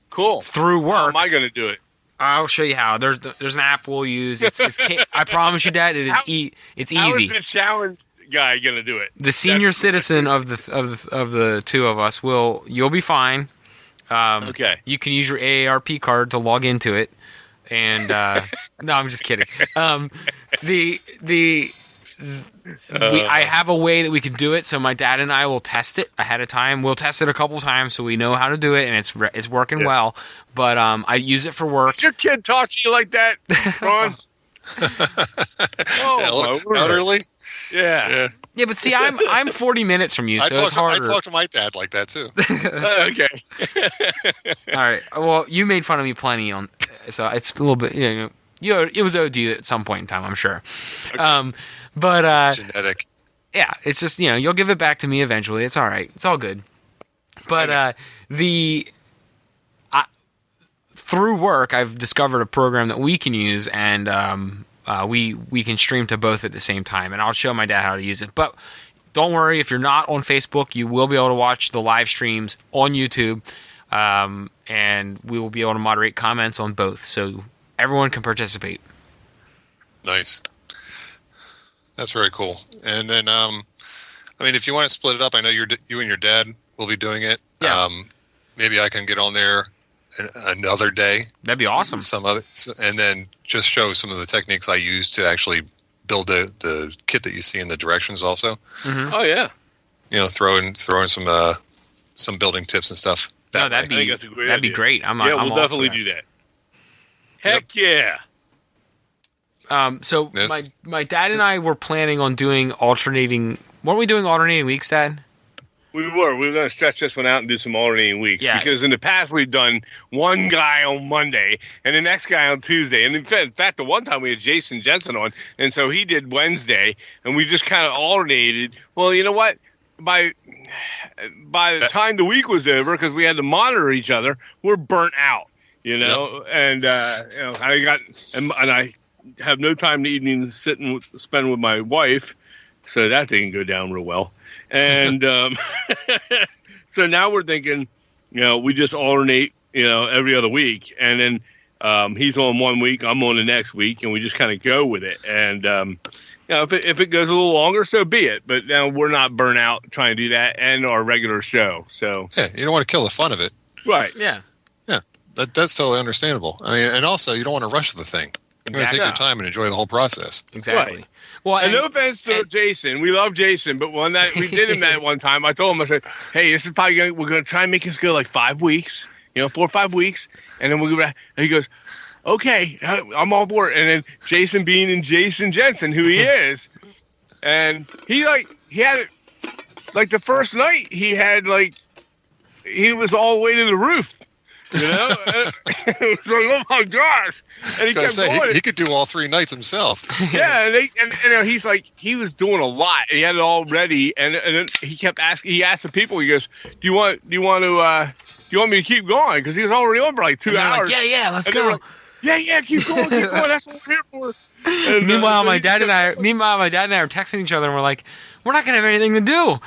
Cool. Through work. How am I going to do it? I'll show you how. There's an app we'll use. I promise you, Dad. It's easy. How is the challenge guy going to do it? The senior citizen of the two of us you'll be fine. Okay. You can use your AARP card to log into it, and no, I'm just kidding. I have a way that we can do it, so my dad and I will test it ahead of time. We'll test it a couple times so we know how to do it, and it's working well. But I use it for work. Does your kid talk to you like that, Ron? Elderly? Yeah. Yeah, but see, I'm 40 minutes from you, so it's harder. I talk to my dad like that too. Okay. All right. Well, you made fun of me plenty so it's a little bit. It was OD at some point in time, I'm sure. Okay. But genetic. Yeah, it's just you'll give it back to me eventually. It's all right. It's all good. But through work, I've discovered a program that we can use, and we can stream to both at the same time. And I'll show my dad how to use it. But don't worry, if you're not on Facebook, you will be able to watch the live streams on YouTube, and we will be able to moderate comments on both, so everyone can participate. Nice. That's very cool. And then, if you want to split it up, I know you and your dad will be doing it. Yeah. Maybe I can get on there another day. That'd be awesome. And then just show some of the techniques I use to actually build the kit that you see in the directions also. Mm-hmm. Oh, yeah. Throw in some building tips and stuff. That'd be great. We'll definitely do that. Heck yeah. So my dad and I were planning on doing alternating. Weren't we doing alternating weeks, Dad? We were going to stretch this one out and do some alternating weeks. Yeah. Because in the past we've done one guy on Monday and the next guy on Tuesday. And in fact, the one time we had Jason Jensen on, and so he did Wednesday, and we just kind of alternated. Well, you know what? By the time the week was over, because we had to monitor each other, we're burnt out. And I have no time to even spend with my wife, so that didn't go down real well. And so now we're thinking, we just alternate, every other week, and then he's on one week, I'm on the next week, and we just kind of go with it. And if it goes a little longer, so be it. But now we're not burnt out trying to do that and our regular show. So yeah, you don't want to kill the fun of it, right? Yeah. That's totally understandable. And also you don't want to rush the thing. You want to take your time and enjoy the whole process. Exactly. Right. Well, and no offense to Jason, we love Jason, but one that we did him that one time, I told him, I said, "Hey, this is probably we're going to try and make this go like 5 weeks, 4 or 5 weeks, and then we'll go back." And he goes, "Okay, I'm all board." And then Jason Bean and Jason Jensen, who he is, and he had the first night he was all the way to the roof. It's like, oh my gosh! And he kept going. He could do all 3 nights himself. Yeah, and he's like, he was doing a lot. He had it all ready, and then he kept asking. He asked the people. He goes, "Do you want to you want me to keep going? Because he was already on for like 2 hours. Like, yeah, let's And go. they were like, yeah, keep going. That's what we're here for. And, Meanwhile, so my dad and I are texting each other, and we're like, we're not gonna have anything to do.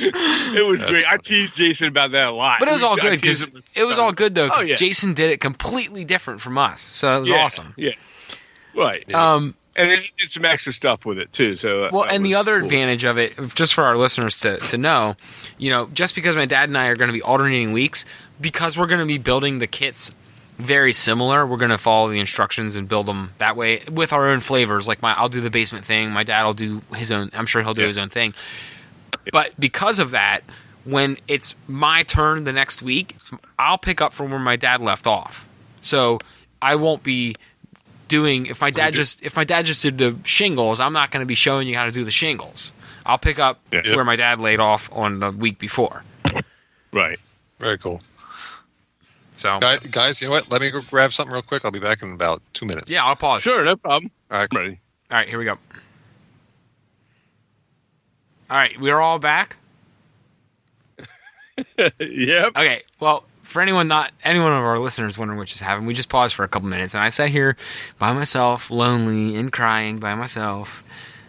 It was great. I teased Jason about that a lot. But it was all good because it was all good though. Oh, yeah. Jason did it completely different from us, so it was awesome. Yeah, right. And it did some extra stuff with it too. So and the other advantage of it, just for our listeners to know, just because my dad and I are going to be alternating weeks, because we're going to be building the kits very similar, we're going to follow the instructions and build them that way with our own flavors. Like I'll do the basement thing, my dad will do his own. I'm sure he'll do his own thing. But because of that, when it's my turn the next week, I'll pick up from where my dad left off. So I won't be doing if my dad just did the shingles, I'm not going to be showing you how to do the shingles. I'll pick up where my dad laid off on the week before. Right. Very cool. So guys, you know what? Let me go grab something real quick. I'll be back in about 2 minutes. Yeah, I'll pause. Sure, no problem. All right. I'm ready. All right, here we go. All right, we're all back. Yep. Okay, well, for any one of our listeners wondering what just happened, we just paused for a couple minutes, and I sat here by myself, lonely and crying by myself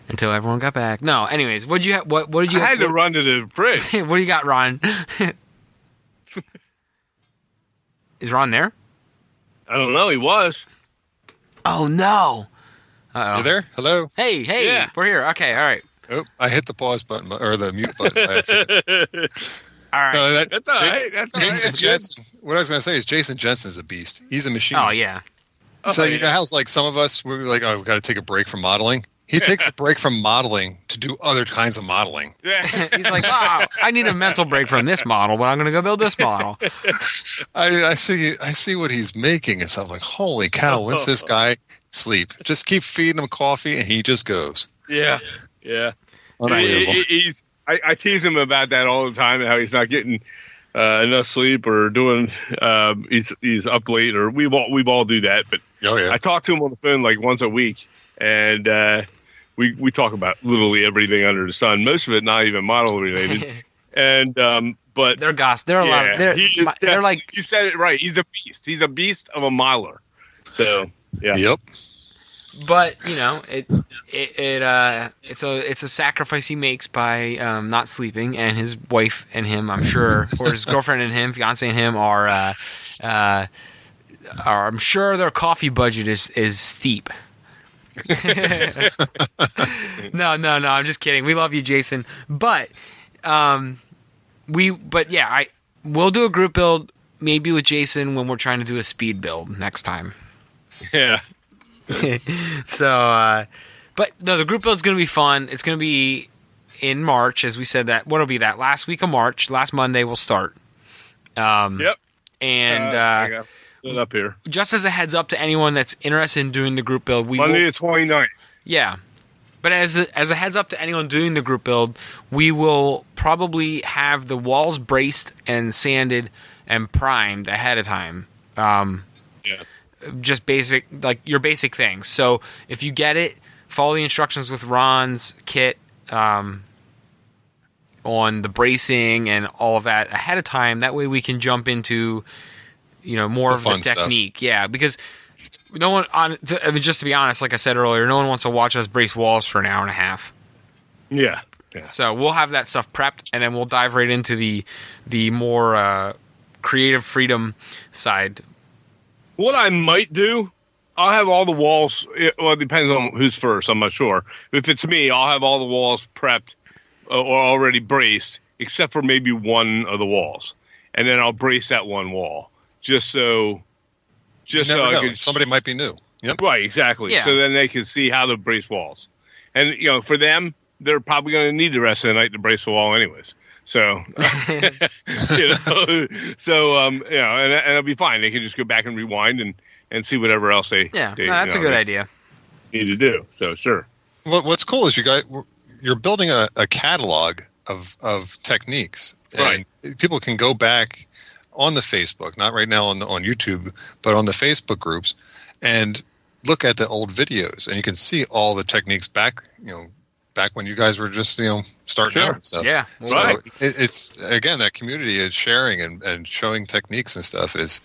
until everyone got back. No, anyways, what did you? I had to run to the fridge. What do you got, Ron? Is Ron there? I don't know. He was. Oh no! Uh-oh. You there? Hello? Hey, Yeah. We're here. Okay, all right. Oh, I hit the pause button or the mute button. By accident. All right. No, That's all right. That's all right. Jason That's good. Jensen. What I was going to say is Jason Jensen's a beast. He's a machine. Oh yeah. So you know how it's like some of us we're like, oh, we've got to take a break from modeling. He takes a break from modeling to do other kinds of modeling. Yeah. He's like, wow, I need a mental break from this model, but I'm going to go build this model. I see what he's making and stuff. Like, holy cow! When's this guy sleep? Just keep feeding him coffee, and he just goes. Yeah. Unbelievable. I tease him about that all the time, how he's not getting enough sleep or doing he's up late, or we all do that. But Oh yeah. I talk to him on the phone like once a week, and we talk about literally everything under the sun. Most of it not even model related, and but They're goss. They're a lot. Of, they're like you said it right. He's a beast. He's a beast of a modeler. So yeah. Yep. But it's a sacrifice he makes by not sleeping, and his wife and him, I'm sure, or his girlfriend and him, fiance and him are I'm sure their coffee budget is steep. No, I'm just kidding. We love you, Jason, but we'll do a group build maybe with Jason when we're trying to do a speed build next time. Yeah. So, but no, the group build's going to be fun. It's going to be in March, as we said that. What'll be that last week of March? Last Monday we'll start. Yep. And I got it up here. just as a heads up to anyone that's interested in doing the group build, Monday the 29th. Yeah. But as a heads up to anyone doing the group build, we will probably have the walls braced and sanded and primed ahead of time. Yeah. Just basic, like your basic things. So if you get it, follow the instructions with Ron's kit on the bracing and all of that ahead of time. That way we can jump into, more of the technique. Stuff. Yeah, because no one just to be honest, like I said earlier, no one wants to watch us brace walls for an hour and a half. Yeah. So we'll have that stuff prepped, and then we'll dive right into the more creative freedom side. What I might do, I'll have all the walls. Well, it depends on who's first. I'm not sure. If it's me, I'll have all the walls prepped or already braced, except for maybe one of the walls, and then I'll brace that one wall just so I can. Somebody might be new. Yep. Right, exactly. Yeah. So then they can see how to brace walls, and for them, they're probably going to need the rest of the night to brace the wall, anyways. So, and it'll be fine. They can just go back and rewind and see whatever else they. Yeah, they, that's a good idea. Need to do. So sure. What's cool is you're building a catalog of techniques, and people can go back on the Facebook, not right now on YouTube, but on the Facebook groups, and look at the old videos, and you can see all the techniques back back when you guys were just starting out and stuff. Yeah, So right. it's again, that community is sharing and showing techniques and stuff is.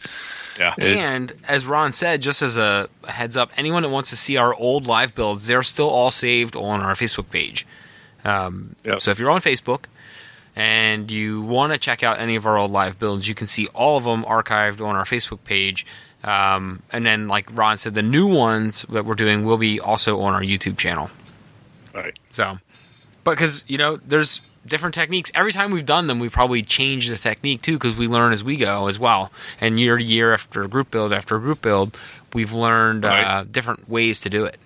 Yeah. And as Ron said, just as a heads up, anyone that wants to see our old live builds, they're still all saved on our Facebook page. So if you're on Facebook and you want to check out any of our old live builds, you can see all of them archived on our Facebook page. And then, like Ron said, the new ones that we're doing will be also on our YouTube channel. Right. So, but because, there's different techniques. Every time we've done them, we probably change the technique too, because we learn as we go as well. And year to year, after group build, we've learned different ways to do it.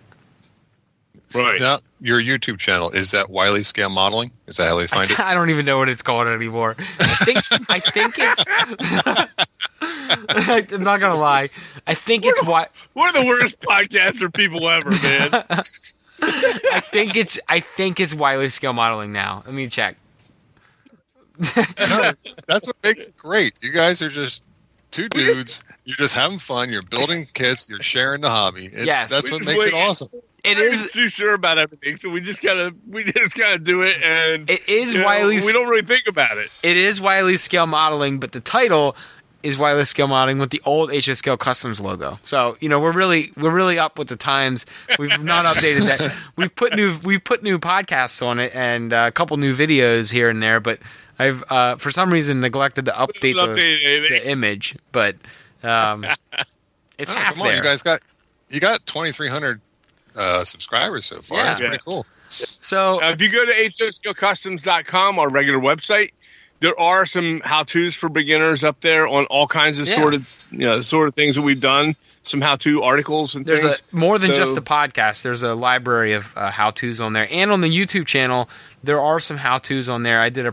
Right. Now, your YouTube channel, is that Wiley Scale Modeling? Is that how they find it? I don't even know what it's called anymore. I think it's. I'm not gonna lie. I think it's what. We're the worst podcaster people ever, man. I think it's Wiley Scale Modeling now. Let me check. No, that's what makes it great. You guys are just two dudes. You're just having fun. You're building kits. You're sharing the hobby. That's what makes it awesome. It I'm is not too sure about everything, so we just gotta do it, and it is Wiley's. We don't really think about it. It is Wiley Scale Modeling, but the title is Wiley Scale Modeling with the old HS Scale Customs logo. So we're really up with the times. We've not updated that. We put new podcasts on it and a couple new videos here and there, but I've for some reason neglected to update the image. But it's half come on, there. you guys got 2,300 subscribers so far. Yeah. That's pretty cool. So If you go to hoscalecustoms.com, our regular website, there are some how-tos for beginners up there on all kinds of sort of things that we've done. Some how-to articles and there's things. more than just a podcast. There's a library of how-tos on there, and on the YouTube channel, there are some how-tos on there. I did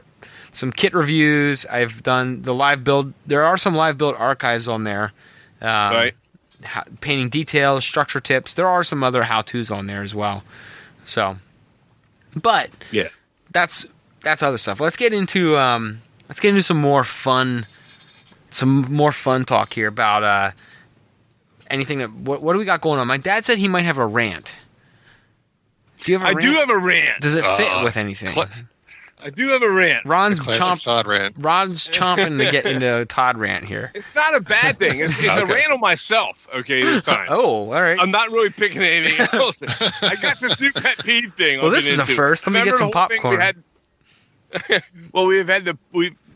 some kit reviews. I've done the live build. There are some live build archives on there. Right. Painting details, structure tips. There are some other how-tos on there as well. So, but yeah, that's other stuff. Let's get into some more fun talk here about anything that what do we got going on? My dad said he might have a rant. Do you have a rant? I do have a rant. Does it fit with anything? I do have a rant. Ron's Todd rant. Ron's chomping to get into a Todd rant here. It's not a bad thing. It's Okay. a rant on myself, this time. Oh, all right. I'm not really picking anything else. I got this new pet peeve thing. Well, this is a first. Let me get some popcorn.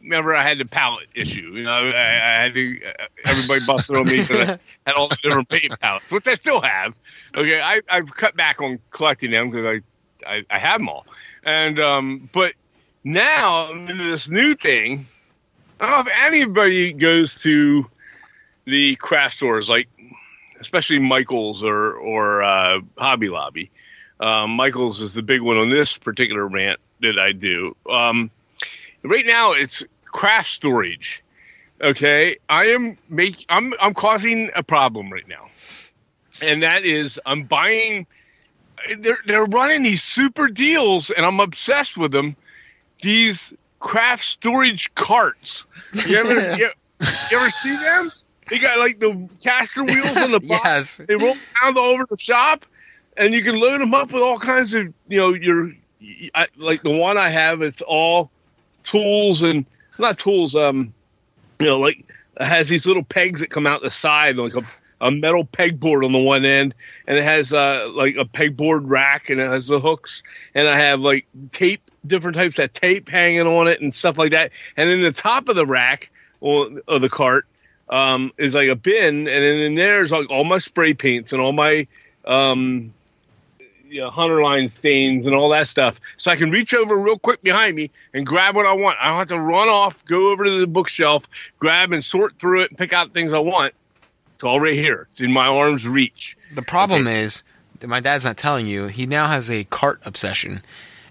Remember I had the palette issue. I had to. Everybody busted on me because I had all the different paint palettes, which I still have. Okay, I've cut back on collecting them because I have them all. And but now I'm into this new thing. I don't know if anybody goes to the craft stores, like especially Michael's or Hobby Lobby. Michael's is the big one on this particular rant that I do. Right now, it's craft storage. Okay, I'm causing a problem right now, and that is I'm buying. They're running these super deals, and I'm obsessed with them. These craft storage carts. You ever see them? They got like the caster wheels on the bottom. Yes. They roll around all over the shop, and you can load them up with all kinds of like the one I have. It's all tools and not tools. Like it has these little pegs that come out the side, like a metal pegboard on the one end, and it has like a pegboard rack, and it has the hooks, and I have like tape, different types of tape hanging on it and stuff like that. And then the top of the rack of the cart is like a bin, and then in there's like all my spray paints and all my hunter line stains and all that stuff. So I can reach over real quick behind me and grab what I want. I don't have to run off, go over to the bookshelf, grab and sort through it and pick out things I want. It's all right here. It's in my arm's reach. The problem is that my dad's not telling you. He now has a cart obsession,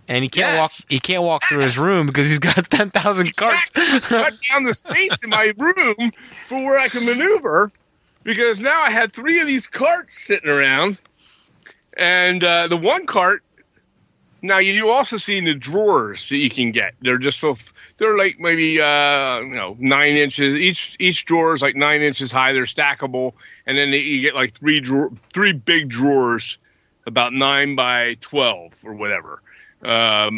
and he can't walk. He can't walk through his room because he's got 10,000 carts. Cut down the space in my room for where I can maneuver, because now I had 3 of these carts sitting around, and the one cart. Now you also see the drawers that you can get. They're just they're like maybe 9 inches. Each drawer is like 9 inches high. They're stackable, and then you get like 3 big drawers, about 9 by 12 or whatever. or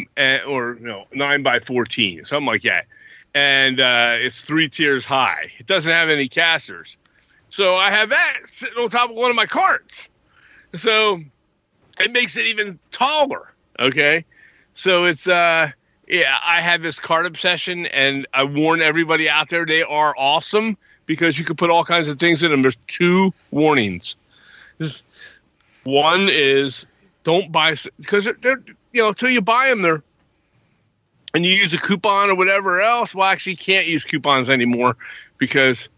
9x14, something like that. And it's 3 tiers high. It doesn't have any casters. So I have that sitting on top of one of my carts. So it makes it even taller. Okay. So it's, I have this cart obsession, and I warn everybody out there, they are awesome because you can put all kinds of things in them. There's 2 warnings. One is don't buy, because they're until you buy them, and you use a coupon or whatever else. Well, actually, you can't use coupons anymore because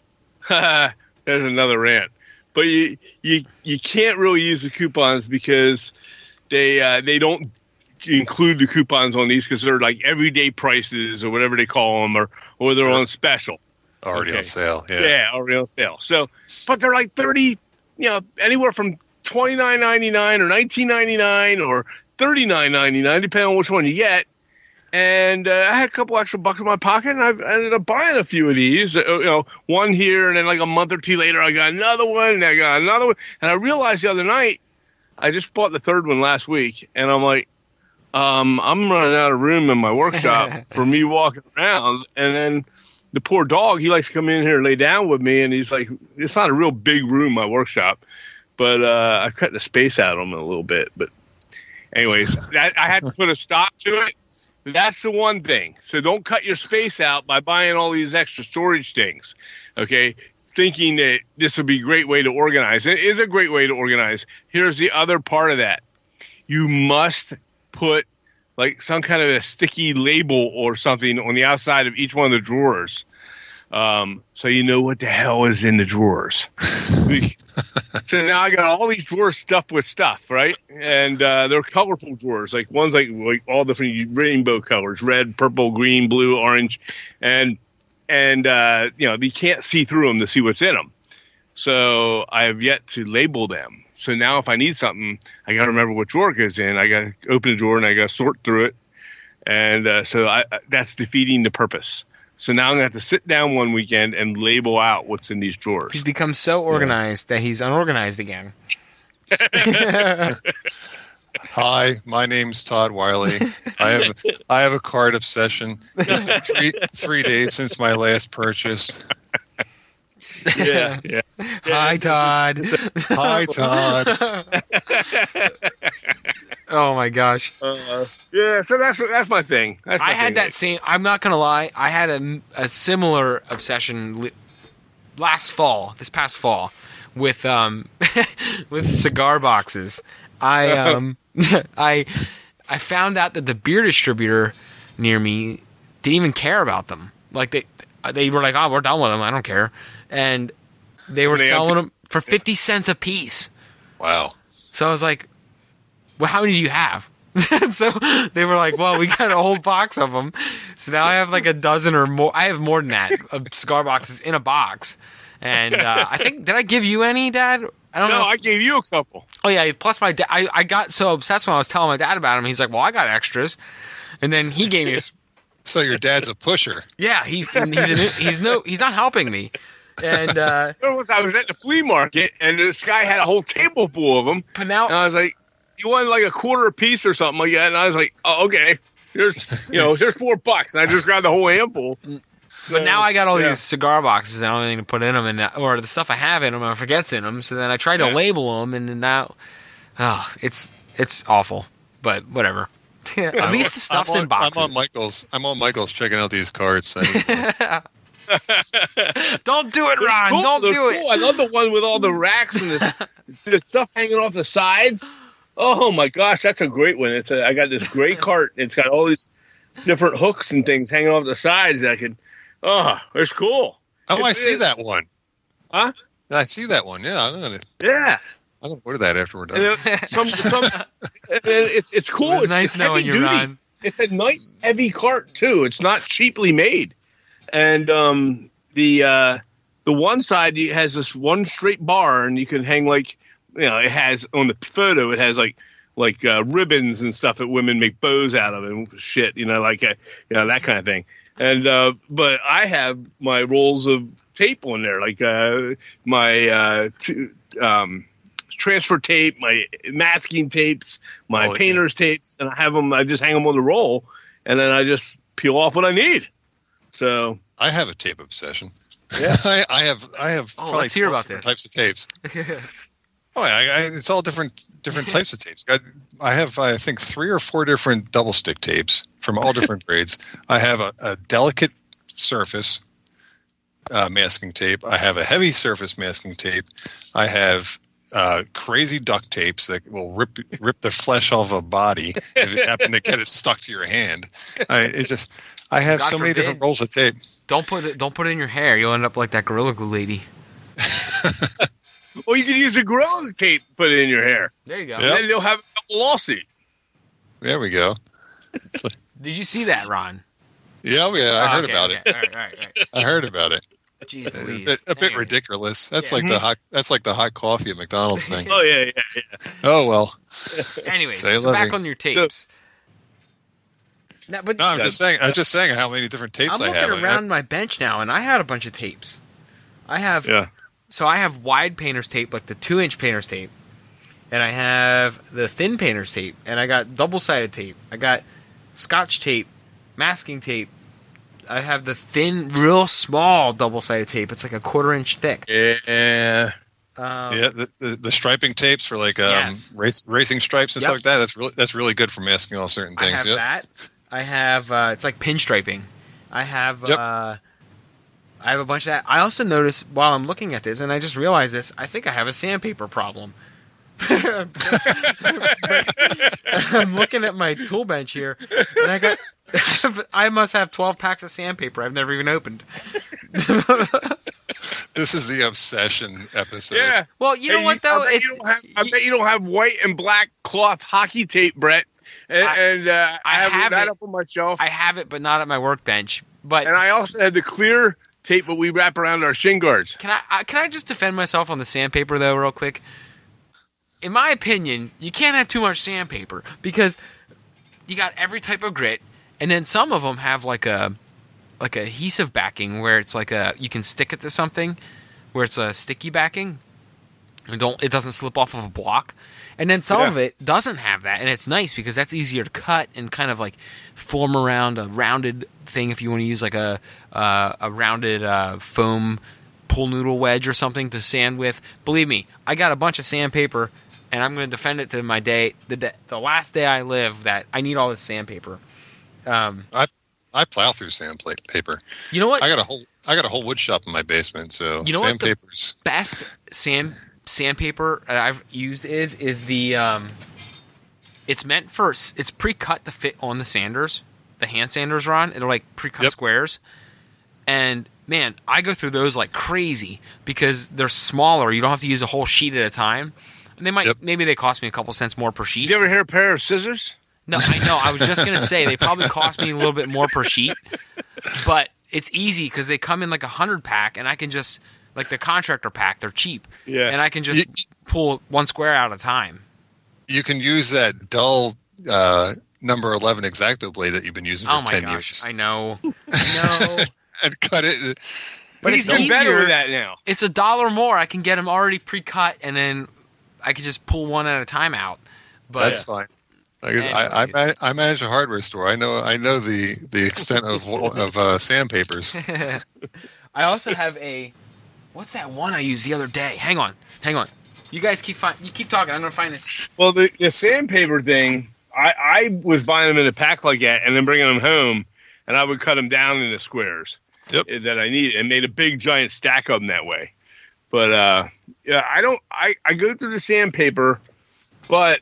there's another rant. But you can't really use the coupons because they don't include the coupons on these because they're like everyday prices or whatever they call them, or they're on special. Already on sale. Yeah, already on sale. So, but they're like 30, anywhere from $29.99 or $19.99 or $39.99, depending on which one you get. And I had a couple extra bucks in my pocket, and I ended up buying a few of these. One here, and then like a month or 2 later, I got another one, and I got another one. And I realized the other night, I just bought the 3rd one last week, and I'm like, I'm running out of room in my workshop for me walking around. And then the poor dog, he likes to come in here and lay down with me, and he's like, it's not a real big room, my workshop, but I cut the space out on him a little bit. But anyways, I had to put a stop to it. That's the one thing. So don't cut your space out by buying all these extra storage things, okay? Thinking that this would be a great way to organize. It is a great way to organize. Here's the other part of that. You must put like some kind of a sticky label or something on the outside of each one of the drawers, so you know what the hell is in the drawers. So now I got all these drawers stuffed with stuff, right? And they're colorful drawers. Like one's like all different rainbow colors: red, purple, green, blue, orange, and you can't see through them to see what's in them. So I have yet to label them. So now if I need something, I got to remember what drawer it goes in. I got to open the drawer and I got to sort through it. And so that's defeating the purpose. So now I'm going to have to sit down one weekend and label out what's in these drawers. He's become so organized that he's unorganized again. Hi, my name's Todd Wiley. I have a card obsession. It's been 3 days since my last purchase. Yeah. Hi, Todd. Hi, Todd. Oh my gosh. So that's my thing. I had that same. I'm not gonna lie. I had a similar obsession this past fall, with with cigar boxes. I found out that the beer distributor near me didn't even care about them. Like they were like, oh, we're done with them. I don't care. And they were selling them for 50 cents a piece. Wow. So I was like, well, how many do you have? So they were like, well, we got a whole box of them. So now I have like a dozen or more. I have more than that of cigar boxes in a box. And I think, did I give you any, Dad? I don't know. I gave you a couple. Oh, yeah. Plus, my dad, I got so obsessed when I was telling my dad about him. He's like, well, I got extras. And then he gave me So your dad's a pusher. Yeah, he's not helping me. And I was at the flea market, and this guy had a whole table full of them. And I was like, "You want like a quarter a piece or something like that?" And I was like, "Oh, okay. Here's here's $4." And I just grabbed the whole handful. But now I got all these cigar boxes and I don't have anything to put in them, or the stuff I have in them I forget's in them. So then I tried to label them, and then now, it's awful. But whatever. At least the stuff's in boxes. I'm on Michael's checking out these cards. Don't do it, Ron. Don't do it. I love the one with all the racks and the stuff hanging off the sides. Oh my gosh, that's a great one. I got this great cart. It's got all these different hooks and things hanging off the sides that I could. Oh, it's cool. Oh, I see that one. Huh? I see that one. Yeah, I'm gonna order that after we're done. It's cool. It's nice knowing you, Ron. It's a nice heavy cart too. It's not cheaply made. And the one side has this one straight bar, and you can hang it has on the photo. It has like ribbons and stuff that women make bows out of and shit. That kind of thing. And but I have my rolls of tape on there, like my transfer tape, my masking tapes, my Oh, painter's tapes, and I have them. I just hang them on the roll, and then I just peel off what I need. So I have a tape obsession. Yeah. I have Oh, probably let's hear 12 about different this. types of tapes. It's all different types of tapes. I have, I think, 3 or 4 different double stick tapes from all different grades. I have a delicate surface masking tape. I have a heavy surface masking tape. I have crazy duct tapes that will rip the flesh off a body if you happen to get it stuck to your hand. I have God so many forbid. different rolls of tape. Don't put it in your hair. You'll end up like that Gorilla Glue lady. Or you can use a Gorilla tape, put it in your hair. There you go. Yep. And then you'll have a double lawsuit. There we go. Did you see that, Ron? Yeah, I heard Okay, about okay. it. All right. I heard about it. Jeez A Louise. bit Anyway. ridiculous. That's Yeah. like the hot coffee at McDonald's thing. Oh, yeah. Oh well. Anyways, Say so back living. on your tapes. Now, but No, I'm just saying how many different tapes I'm I looking have. around my bench now, and I had a bunch of tapes. I have Yeah. So I have wide painter's tape, like the 2-inch painter's tape, and I have the thin painter's tape, and I got double-sided tape. I got Scotch tape, masking tape. I have the thin, real small double-sided tape. It's like a 1/4 inch thick. Yeah. Yeah, the striping tapes for like Yes. racing stripes and Yep. stuff like that. That's really good for masking all certain I things. have Yep. that. I have it's like pinstriping. I have Yep. I have a bunch of that. I also noticed while I'm looking at this, and I just realized this, I think I have a sandpaper problem. I'm looking at my tool bench here, and I must have 12 packs of sandpaper I've never even opened. This is the obsession episode. Yeah. Well, you know Hey, what though? I bet you don't have white and black cloth hockey tape, Brett. And I have that it. up on my shelf. I have it, but not at my workbench. But And I also had the clear tape that we wrap around our shin guards. can I just defend myself on the sandpaper though, real quick? In my opinion, you can't have too much sandpaper because you got every type of grit, and then some of them have like a adhesive backing where it's like you can stick it to something where it's a sticky backing. It doesn't slip off of a block. And then some of it doesn't have that, and it's nice because that's easier to cut and kind of like form around a rounded thing if you want to use like a rounded foam pool noodle wedge or something to sand with. Believe me, I got a bunch of sandpaper, and I'm going to defend it to my the last day I live that I need all this sandpaper. I plow through sandpaper. You know what? I got a whole wood shop in my basement, so You know what the sandpaper's best sandpaper I've used is the it's pre-cut to fit on the sanders, the hand sanders, Ron. It'll like pre-cut squares, and man, I go through those like crazy because they're smaller. You don't have to use a whole sheet at a time, and maybe they cost me a couple cents more per sheet. Did you ever hear a pair of scissors? No, I know. I was just gonna say they probably cost me a little bit more per sheet, but it's easy because they come in like 100 pack, and I can just like the contractor pack. They're cheap, and I can just pull one square at a time. You can use that dull number 11 X-Acto blade that you've been using for 10 years. I know. And cut it. But he's it's been better easier. with that now. It's $1 more. I can get them already pre-cut, and then I can just pull one at a time out. But That's fine. I manage a hardware store. I know the extent of sandpapers. I also have what's that one I used the other day? Hang on. You guys keep talking. I'm gonna find this. Well, the sandpaper thing, I was buying them in a pack like that, and then bringing them home, and I would cut them down into squares that I needed, and made a big giant stack of them that way. But I go through the sandpaper, but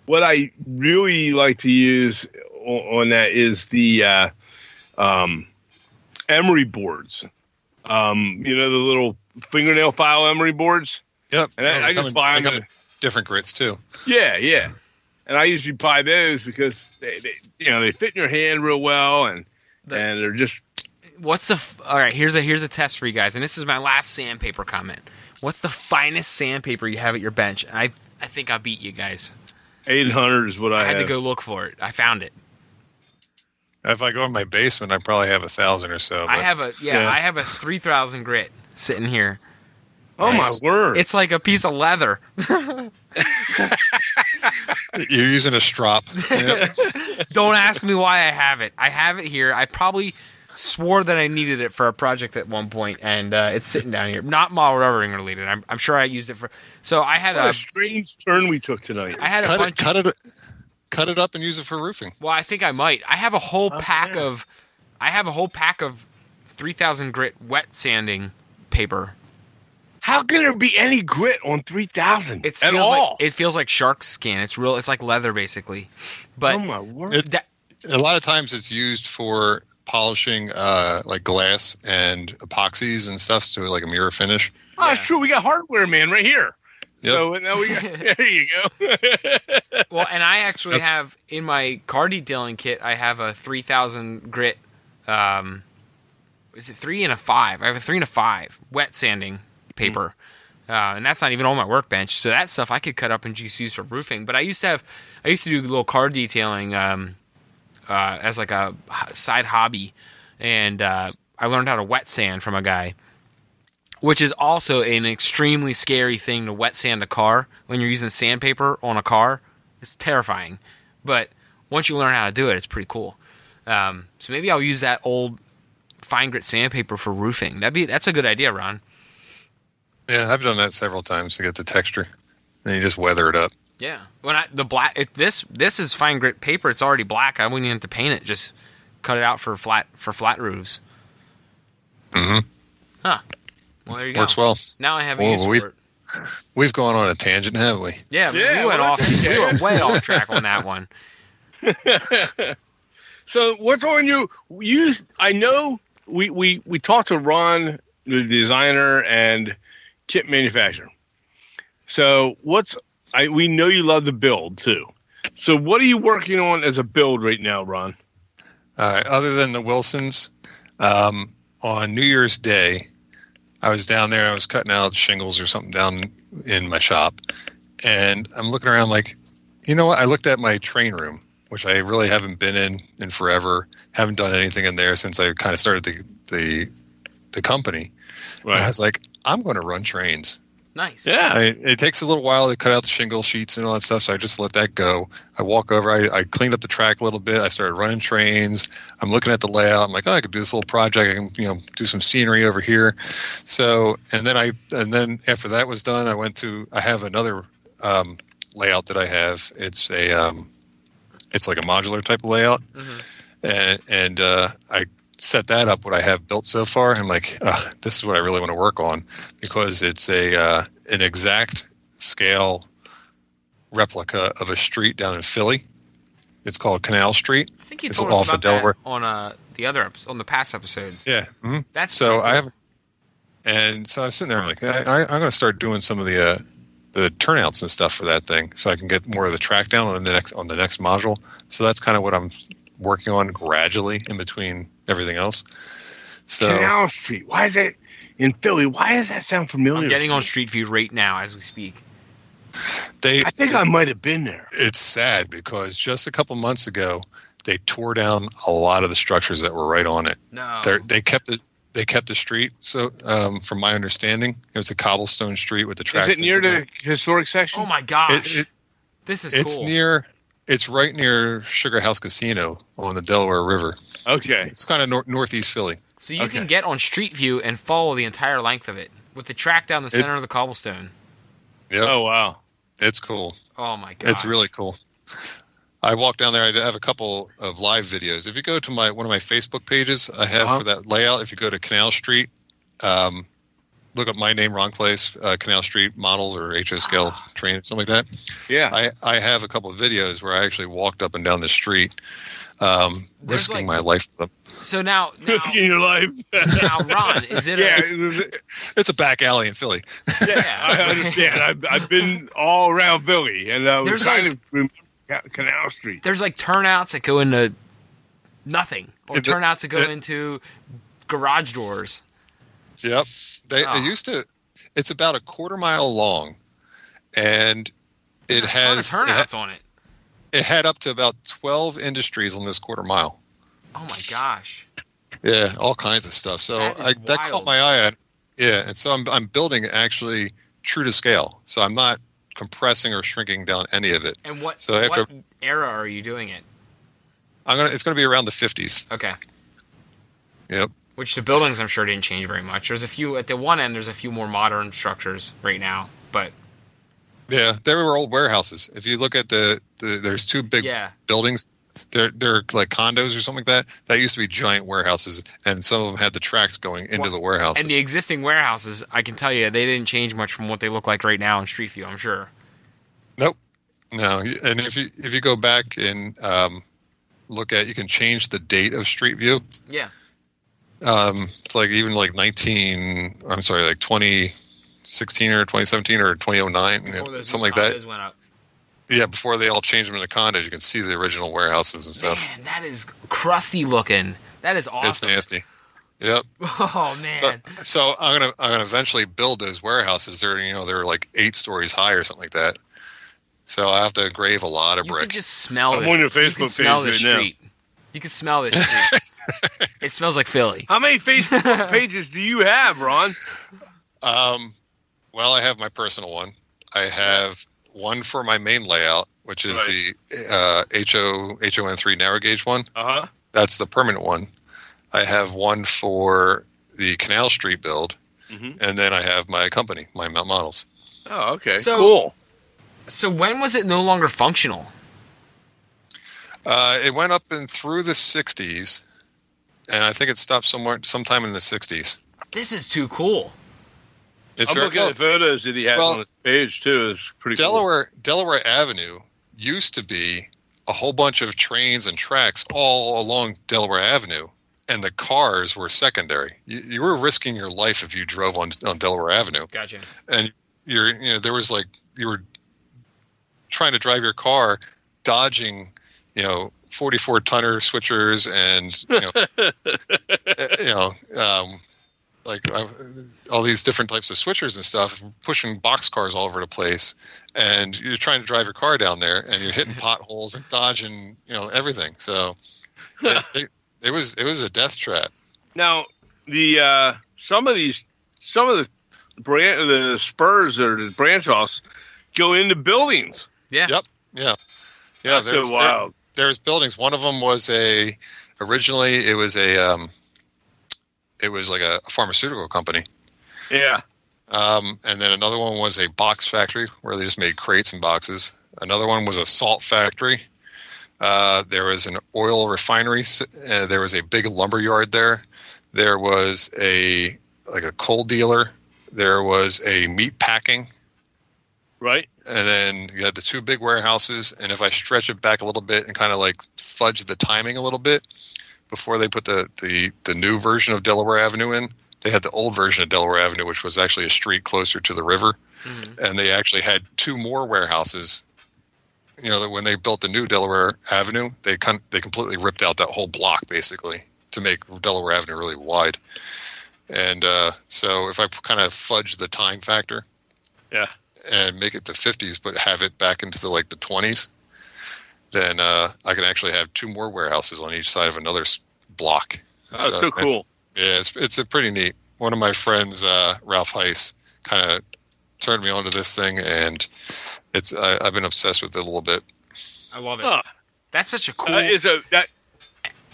what I really like to use on that is the emery boards. The little fingernail file emery boards. Yep. And I just buy them. Different grits too. Yeah. And I usually buy those because they fit in your hand real well, and they're just. All right? Here's a test for you guys, and this is my last sandpaper comment. What's the finest sandpaper you have at your bench? I think I beat you guys. 800 is what I had have. to go look for it. I found it. If I go in my basement, I probably have 1,000 or so. But I have a 3,000 grit sitting here. Oh Nice. my word! It's like a piece of leather. You're using a strop. Yep. Don't ask me why I have it. I have it here. I probably swore that I needed it for a project at one point, and it's sitting down here. Not model rubbering related. I'm sure I used it for. So I had What a strange turn we took tonight. I had a bunch. Cut it up and use it for roofing. Well, I think I might. I have a whole pack of 3,000 grit wet sanding paper. How can there be any grit on 3,000 It at feels all? like it feels like shark skin. It's real. It's like leather basically. But Oh my word! A lot of times it's used for polishing like glass and epoxies and stuff to like a mirror finish. Oh, sure. We got hardware man right here. Yep. So now we got. There you go. well, and I actually have in my car detailing kit. I have a 3,000 grit. Is it 3 and a 5? I have a 3 and a 5 wet sanding paper, and that's not even on my workbench. So that stuff I could cut up and just use for roofing. But I used to do a little car detailing as like a side hobby, and I learned how to wet sand from a guy, which is also an extremely scary thing to wet sand a car when you're using sandpaper on a car. It's terrifying, but once you learn how to do it, it's pretty cool. So maybe I'll use that old fine grit sandpaper for roofing. That's a good idea, Ron. Yeah, I've done that several times to get the texture. Then you just weather it up. Yeah. This is fine grit paper. It's already black. I wouldn't even have to paint it. Just cut it out for flat roofs. Mm-hmm. Huh. Well, there you go. Works well. Now I have a use for it. We've gone on a tangent, haven't we? Yeah, we went off. We were way off track on that one. So what's on you? I know we talked to Ron, the designer and kit manufacturer. So we know you love the build too. So what are you working on as a build right now, Ron? Other than the Wilsons, on New Year's Day, I was down there. I was cutting out shingles or something down in my shop, and I'm looking around like, you know what? I looked at my train room, which I really haven't been in forever. Haven't done anything in there since I kind of started the company. Right. And I was like, I'm going to run trains. Nice. Yeah. It takes a little while to cut out the shingle sheets and all that stuff, so I just let that go. I walk over. I cleaned up the track a little bit. I started running trains. I'm looking at the layout. I'm like, I could do this little project. I can, do some scenery over here. So, and then after that was done, I have another layout that I have. It's like a modular type of layout, and I set that up. What I have built so far, I'm like, this is what I really want to work on, because it's an exact scale replica of a street down in Philly. It's called Canal Street. I think you told us about that on the other on the past episodes. Yeah, that's so cool. I have, and so I'm sitting there. I'm like, I'm going to start doing some of the turnouts and stuff for that thing, so I can get more of the track down on the next module. So that's kind of what I'm working on gradually in between everything else. So Canal Street. Why is it in Philly? Why does that sound familiar? I'm getting on Street View right now as we speak. I think I might have been there. It's sad because just a couple months ago, they tore down a lot of the structures that were right on it. No, they kept it. They kept the street. So, from my understanding, it was a cobblestone street with the tracks. Is it near the historic section? Oh my gosh, this is cool. It's right near Sugar House Casino on the Delaware River. Okay. It's kind of northeast Philly. So you can get on Street View and follow the entire length of it with the track down the center of the cobblestone. Yep. Oh, wow. It's cool. Oh, my God. It's really cool. I walked down there. I have a couple of live videos. If you go to one of my Facebook pages, I have for that layout. If you go to Canal Street, look up my name, Ron Klaiss, Canal Street models or HO scale train, something like that. Yeah. I have a couple of videos where I actually walked up and down the street, risking my life for them. So now risking your life. Now, Ron, is it? It's a back alley in Philly. Yeah, I understand. I've been all around Philly, and I was trying to remember Canal Street. There's like turnouts that go into nothing, or turnouts that go into garage doors. Yep. They used to. It's about a quarter mile long, and it has turnouts on it. It had up to about 12 industries on this quarter mile. Oh my gosh! Yeah, all kinds of stuff. So that caught my eye. Yeah, and so I'm building actually true to scale. So I'm not compressing or shrinking down any of it. And what So what era are you doing it? It's gonna be around the 50s. Okay. Yep. Which the buildings I'm sure didn't change very much. There's a few at the one end. There's a few more modern structures right now, but Yeah, there were old warehouses. If you look at there's two big buildings. They're like condos or something like that. That used to be giant warehouses, and some of them had the tracks going into the warehouses. And the existing warehouses, I can tell you, they didn't change much from what they look like right now in Street View, I'm sure. Nope. No, and if you go back and look at, you can change the date of Street View. Yeah. It's like even like 2016 or 2017 or 2009, something like that. Went up. Yeah, before they all changed them into condos, you can see the original warehouses and stuff. Man, that is crusty looking. That is awesome. It's nasty. Yep. Oh man. So I'm gonna eventually build those warehouses. They're like 8 stories high or something like that. So I have to engrave a lot of brick. You can just smell I'm this. on your Facebook you can smell page this right street. You can smell this street. It smells like Philly. How many Facebook pages do you have, Ron? Well, I have my personal one. I have one for my main layout, which is the HON3 narrow gauge one. Uh-huh. That's the permanent one. I have one for the Canal Street build, and then I have my company, my models. Oh, okay. Cool. So when was it no longer functional? It went up and through the 60s, and I think it stopped sometime in the 60s. This is too cool. It's I'm looking at the photos that he has on his page, too. It's pretty cool. Delaware Avenue used to be a whole bunch of trains and tracks all along Delaware Avenue, and the cars were secondary. You were risking your life if you drove on Delaware Avenue. Gotcha. And you were trying to drive your car, dodging 44-tonner switchers and all these different types of switchers and stuff, pushing boxcars all over the place, and you're trying to drive your car down there, and you're hitting potholes and dodging, everything. So it was a death trap. Now, some of the spurs or the branch offs go into buildings. Yeah. Yep. Yeah. That's so wild. There's buildings. One of them was originally it was like a pharmaceutical company. Yeah. And then another one was a box factory where they just made crates and boxes. Another one was a salt factory. There was an oil refinery. There was a big lumber yard there. There was a coal dealer. There was a meat packing. Right. And then you had the 2 big warehouses. And if I stretch it back a little bit and kind of like fudge the timing a little bit, before they put the new version of Delaware Avenue in, they had the old version of Delaware Avenue, which was actually a street closer to the river. Mm-hmm. And they actually had 2 more warehouses. When they built the new Delaware Avenue, they completely ripped out that whole block basically to make Delaware Avenue really wide. And so if I kind of fudge the time factor, and make it the 50s, but have it back into the 20s, then I can actually have 2 more warehouses on each side of another block. Oh, so cool. Yeah, it's a pretty neat. One of my friends, Ralph Heiss, kind of turned me onto this thing, and I've been obsessed with it a little bit. I love it. Huh. That's such a cool.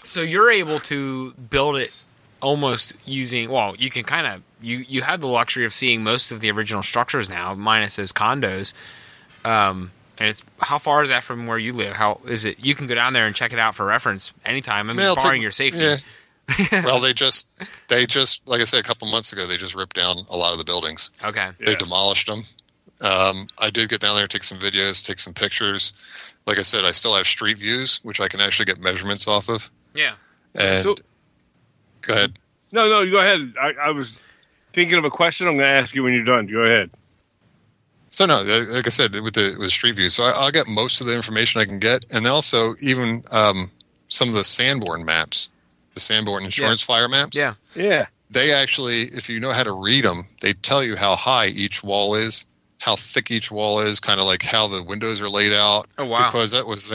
So you're able to build it almost using. Well, you can kind of you have the luxury of seeing most of the original structures now, minus those condos. And it's how far is that from where you live? How is it? You can go down there and check it out for reference anytime. Barring your safety. Yeah. Well, they just like I said a couple months ago, they just ripped down a lot of the buildings. Okay. They demolished them. I did get down there, take some videos, take some pictures. Like I said, I still have street views, which I can actually get measurements off of. Yeah. And go ahead. No, you go ahead. I was thinking of a question. I'm going to ask you when you're done. Go ahead. So no, like I said, with street views, so I'll get most of the information I can get, and then also even some of the Sanborn maps, the Sanborn insurance fire maps. Yeah. They actually, if you know how to read them, they tell you how high each wall is, how thick each wall is, kind of like how the windows are laid out. Oh wow! Because that was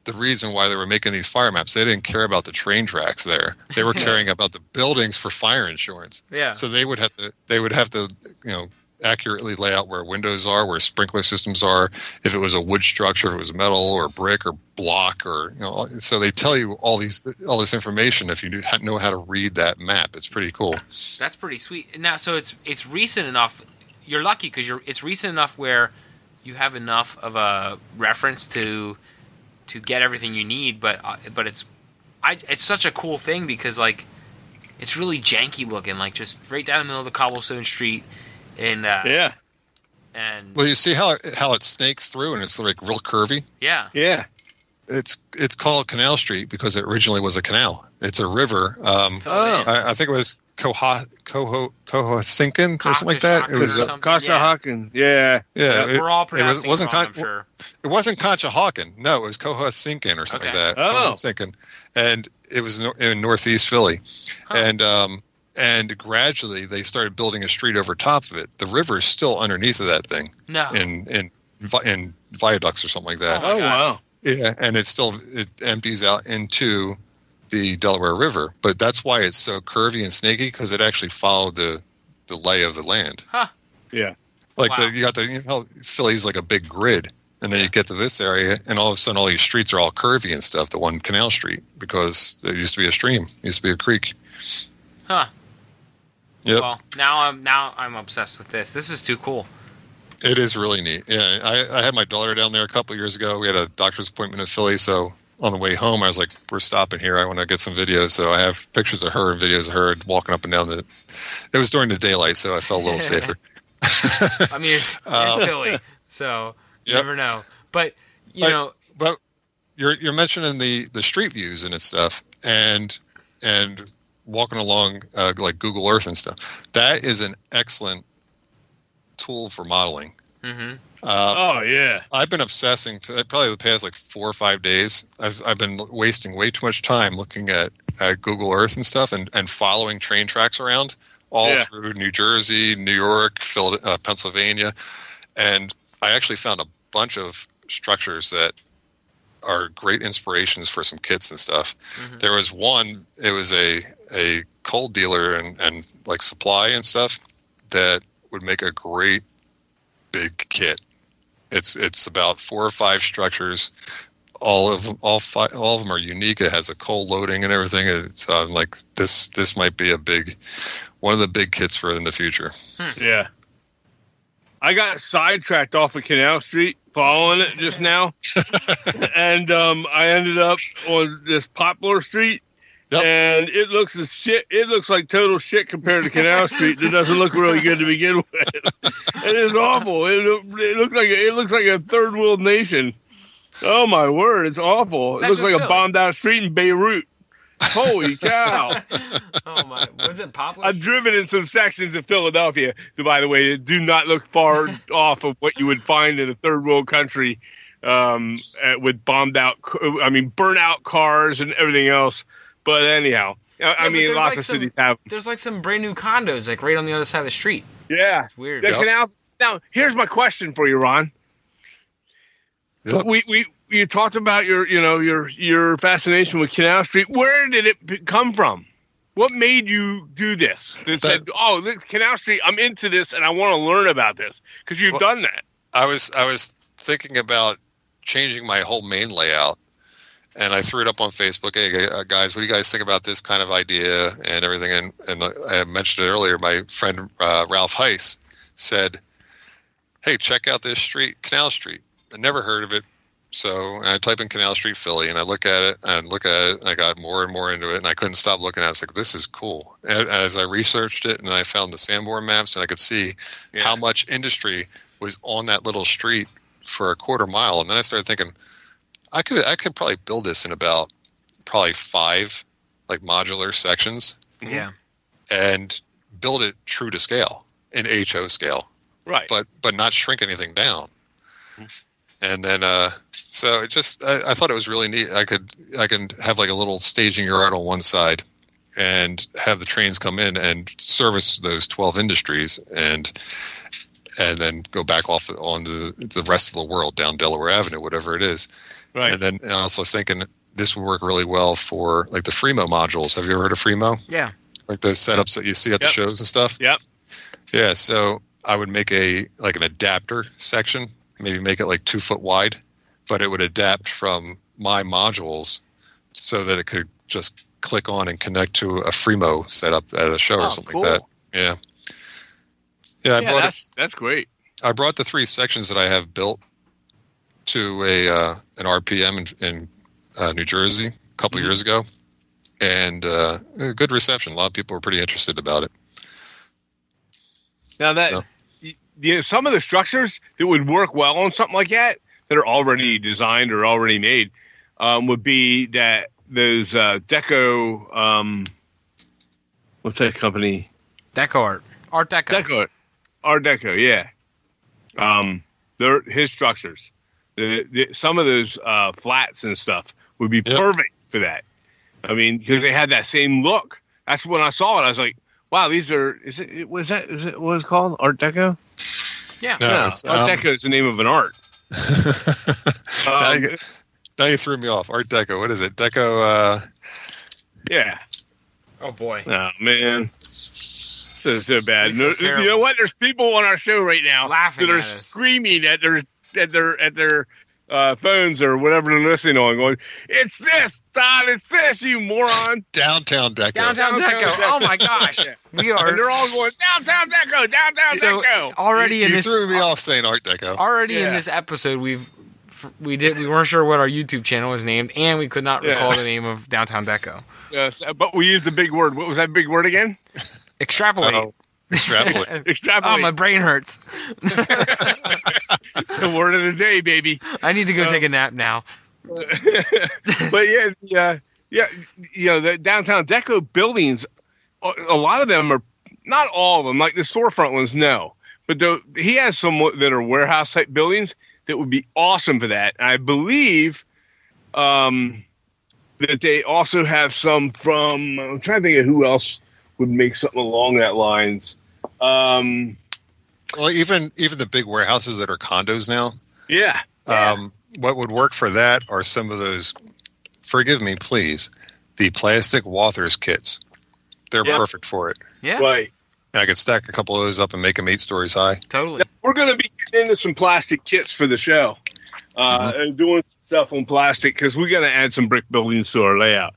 the reason why they were making these fire maps. They didn't care about the train tracks there. They were caring about the buildings for fire insurance. Yeah. So they would have to, accurately lay out where windows are, where sprinkler systems are, if it was a wood structure, if it was metal or brick or block, or so they tell you all this information if you know how to read that map. It's pretty cool. That's pretty sweet. Now, so it's recent enough. You're lucky because it's recent enough where you have enough of a reference to get everything you need. But it's such a cool thing because like it's really janky looking, like just right down the middle of the cobblestone street. And and well, you see how it snakes through, and it's like real curvy. Yeah. It's called Canal Street because it originally was a canal. It's a river. I think it was Cohosinkan or something like that. It was Conshohocken. Yeah. We're all pronouncing it wrong, I'm sure. It wasn't Conshohocken. No, it was Cohosinkan or something like that. Cohosinkan. And it was in northeast Philly. And gradually they started building a street over top of it. The river is still underneath of that thing. No. In viaducts or something like that. Oh wow. Yeah, and it empties out into the Delaware River. But that's why it's so curvy and snaky, because it actually followed the lay of the land. Huh. Yeah. Like you got Philly's like a big grid. And then you get to this area, and all of a sudden all these streets are all curvy and stuff, the one Canal Street, because there used to be a stream, used to be a creek. Huh. Yep. Well, now I'm obsessed with this. This is too cool. It is really neat. Yeah, I had my daughter down there a couple of years ago. We had a doctor's appointment in Philly, so on the way home, I was like, we're stopping here. I want to get some videos. So I have pictures of her and videos of her walking up and down it was during the daylight, so I felt a little safer. I mean, it's Philly, so you never know. But, But you're mentioning the street views and stuff, and walking along like Google Earth and stuff. That is an excellent tool for modeling. Mm-hmm. I've been obsessing probably the past like 4 or 5 days. I've been wasting way too much time looking at Google Earth and stuff and following train tracks around through New Jersey, New York, Pennsylvania. And I actually found a bunch of structures that are great inspirations for some kits and stuff. Mm-hmm. There was one, it was a coal dealer and like supply and stuff that would make a great big kit. It's about 4 or 5 structures. All of them are unique. It has a coal loading and everything. It's like this might be one of the big kits for in the future. Yeah. I got sidetracked off of Canal Street following it just now. And I ended up on this Poplar Street. Yep. And it looks as shit. It looks like total shit compared to Canal Street. It doesn't look really good to begin with. It is awful. It looks like a third world nation. Oh my word, it's awful. It looks like a bombed out street in Beirut. Holy cow! Oh my! Was it Poplar? I've driven in some sections of Philadelphia, by the way, that do not look far off of what you would find in a third world country, with burnt out cars and everything else. But anyhow, I mean, lots of cities have. There's like some brand new condos, like right on the other side of the street. Yeah, it's weird. The canal. Now, here's my question for you, Ron. Yep. You talked about your fascination with Canal Street. Where did it come from? What made you do this? That said, this Canal Street, I'm into this and I want to learn about this, because you've done that. I was thinking about changing my whole main layout, and I threw it up on Facebook. Hey guys, what do you guys think about this kind of idea and everything? And I mentioned it earlier. My friend Ralph Heiss said, "Hey, check out this street, Canal Street. I never heard of it." So I type in Canal Street, Philly, and I look at it, and I got more and more into it, and I couldn't stop looking at it. I was like, this is cool. As I researched it, and I found the Sanborn maps, and I could see how much industry was on that little street for a quarter mile. And then I started thinking, I could probably build this in about 5 like modular sections. Yeah. And build it true to scale, in HO scale. Right. But not shrink anything down. And then, so it just, I thought it was really neat. I can have like a little staging yard on one side and have the trains come in and service those 12 industries and then go back off onto the rest of the world down Delaware Avenue, whatever it is. Right. And then I also was thinking this would work really well for like the Fremo modules. Have you ever heard of Fremo? Yeah. Like those setups that you see at the shows and stuff? Yep. Yeah, so I would make an adapter section, maybe make it like 2 foot wide, but it would adapt from my modules so that it could just click on and connect to a Fremo setup at a show or something like that. Yeah. Yeah, that's great. I brought the 3 sections that I have built to an RPM in New Jersey a couple years ago, and a good reception. A lot of people were pretty interested about it. Now some of the structures that would work well on something like that are already designed or already made would be that those Deco. What's that company? Art Deco. Art Deco, yeah. They're his structures. Some of those flats and stuff would be perfect for that. I mean, because they had that same look. That's when I saw it. I was like, "Wow, these are." Is it what it's called? Art Deco? Yeah. No, Art Deco is the name of an art. Now you threw me off. Art Deco. What is it? Deco. Yeah. Oh boy. Oh man. This is so bad. You know what? There's people on our show right now laughing that are screaming at their phones or whatever they're listening on, going, "It's this, Todd! It's this, you moron!" Downtown Deco. Downtown Deco. Oh my gosh, we are. And they're all going Downtown Deco. Downtown Deco. Already you threw me off saying Art Deco. Already in this episode, we weren't sure what our YouTube channel was named, and we could not recall the name of Downtown Deco. Yes, but we used the big word. What was that big word again? Extrapolate. Extrapolate. Extrapolate. Oh, my brain hurts. The word of the day, baby. I need to go take a nap now. But yeah. The Downtown Deco buildings, a lot of them are, not all of them, like the storefront ones, no. But he has some that are warehouse type buildings that would be awesome for that. I believe that they also have some from, I'm trying to think of who else would make something along that lines. Well, even the big warehouses that are condos now. Yeah. What would work for that are some of those, forgive me, please, the plastic Walthers kits. They're perfect for it. Yeah. Right. I could stack a couple of those up and make them 8 stories high. Totally. Now, we're going to be getting into some plastic kits for the show. And doing stuff on plastic because we're going to add some brick buildings to our layout.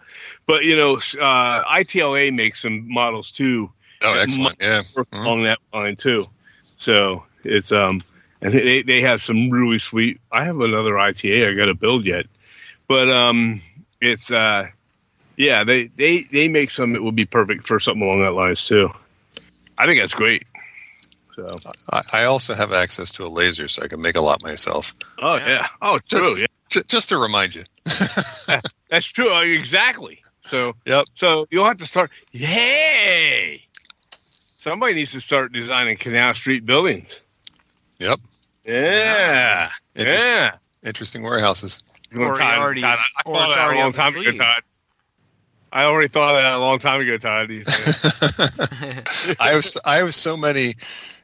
But, ITLA makes some models too. Oh, excellent. Yeah. Along that line too. So it's, and they have some really sweet, I have another ITA I got to build yet. But it's, they make some that will be perfect for something along that lines too. I think that's great. So I also have access to a laser, so I can make a lot myself. Oh yeah. Oh, it's true. Yeah. Just to remind you. That's true. Exactly. So yep. So you'll have to start. Hey, somebody needs to start designing Canal Street buildings. Yep. Yeah. Interesting warehouses. I thought of that a long time ago, Todd. I already thought of that a long time ago, Todd. I have so many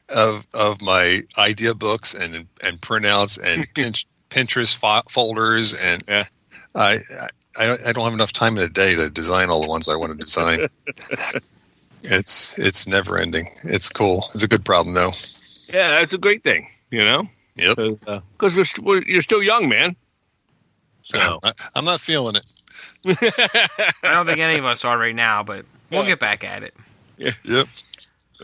of my idea books and printouts and Pinterest folders, and I don't have enough time in a day to design all the ones I want to design. It's never ending. It's cool. It's a good problem though. Yeah, that's a great thing. Yep. Because you're still young, man. So I'm not feeling it. I don't think any of us are right now, but we'll get back at it. Yeah. Yep.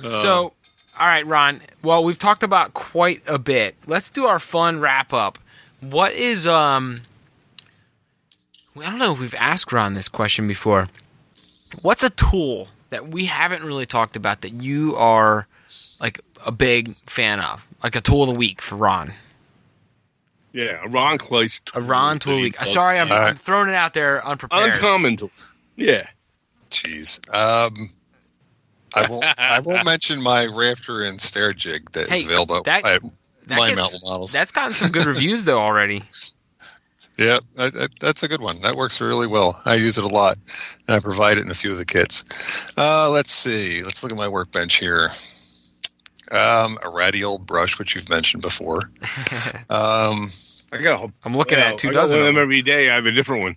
So, all right, Ron. Well, we've talked about quite a bit. Let's do our fun wrap up. What is I don't know if we've asked Ron this question before. What's a tool that we haven't really talked about that you are like a big fan of? Like a tool of the week for Ron. Yeah, a Ron Klaiss tool. A Ron tool of the week. Sorry, I'm throwing it out there unprepared. Uncommon tool. Yeah. Jeez. I won't mention my rafter and stair jig that is available at my Mountain Models. That's gotten some good reviews though already. Yeah, that's a good one. That works really well. I use it a lot, and I provide it in a few of the kits. Let's see. Let's look at my workbench here. A ratty old brush, which you've mentioned before. I'm looking at 2 I got dozen. one of Of them them. every day. I have a different one.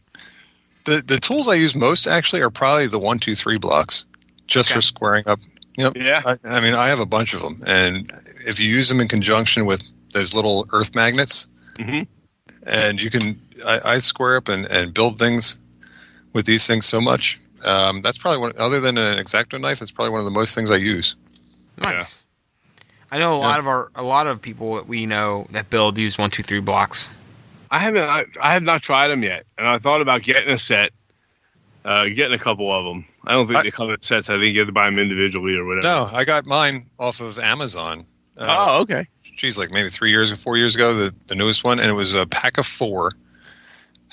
The tools I use most actually are probably the 1, 2, 3 blocks, just for squaring up. Yep. Yeah. I mean, I have a bunch of them, and if you use them in conjunction with those little earth magnets, and you can, I square up and build things with these things so much. That's probably one, other than an X-Acto knife, it's probably one of the most things I use. Nice. I know a lot of people that we know that build use 1, 2, 3 blocks. I have not tried them yet, and I thought about getting a set, getting a couple of them. I don't think they come in sets. I think you have to buy them individually or whatever. No, I got mine off of Amazon. Okay. Geez, like maybe 3 years or 4 years ago, the newest one, and it was a pack of 4.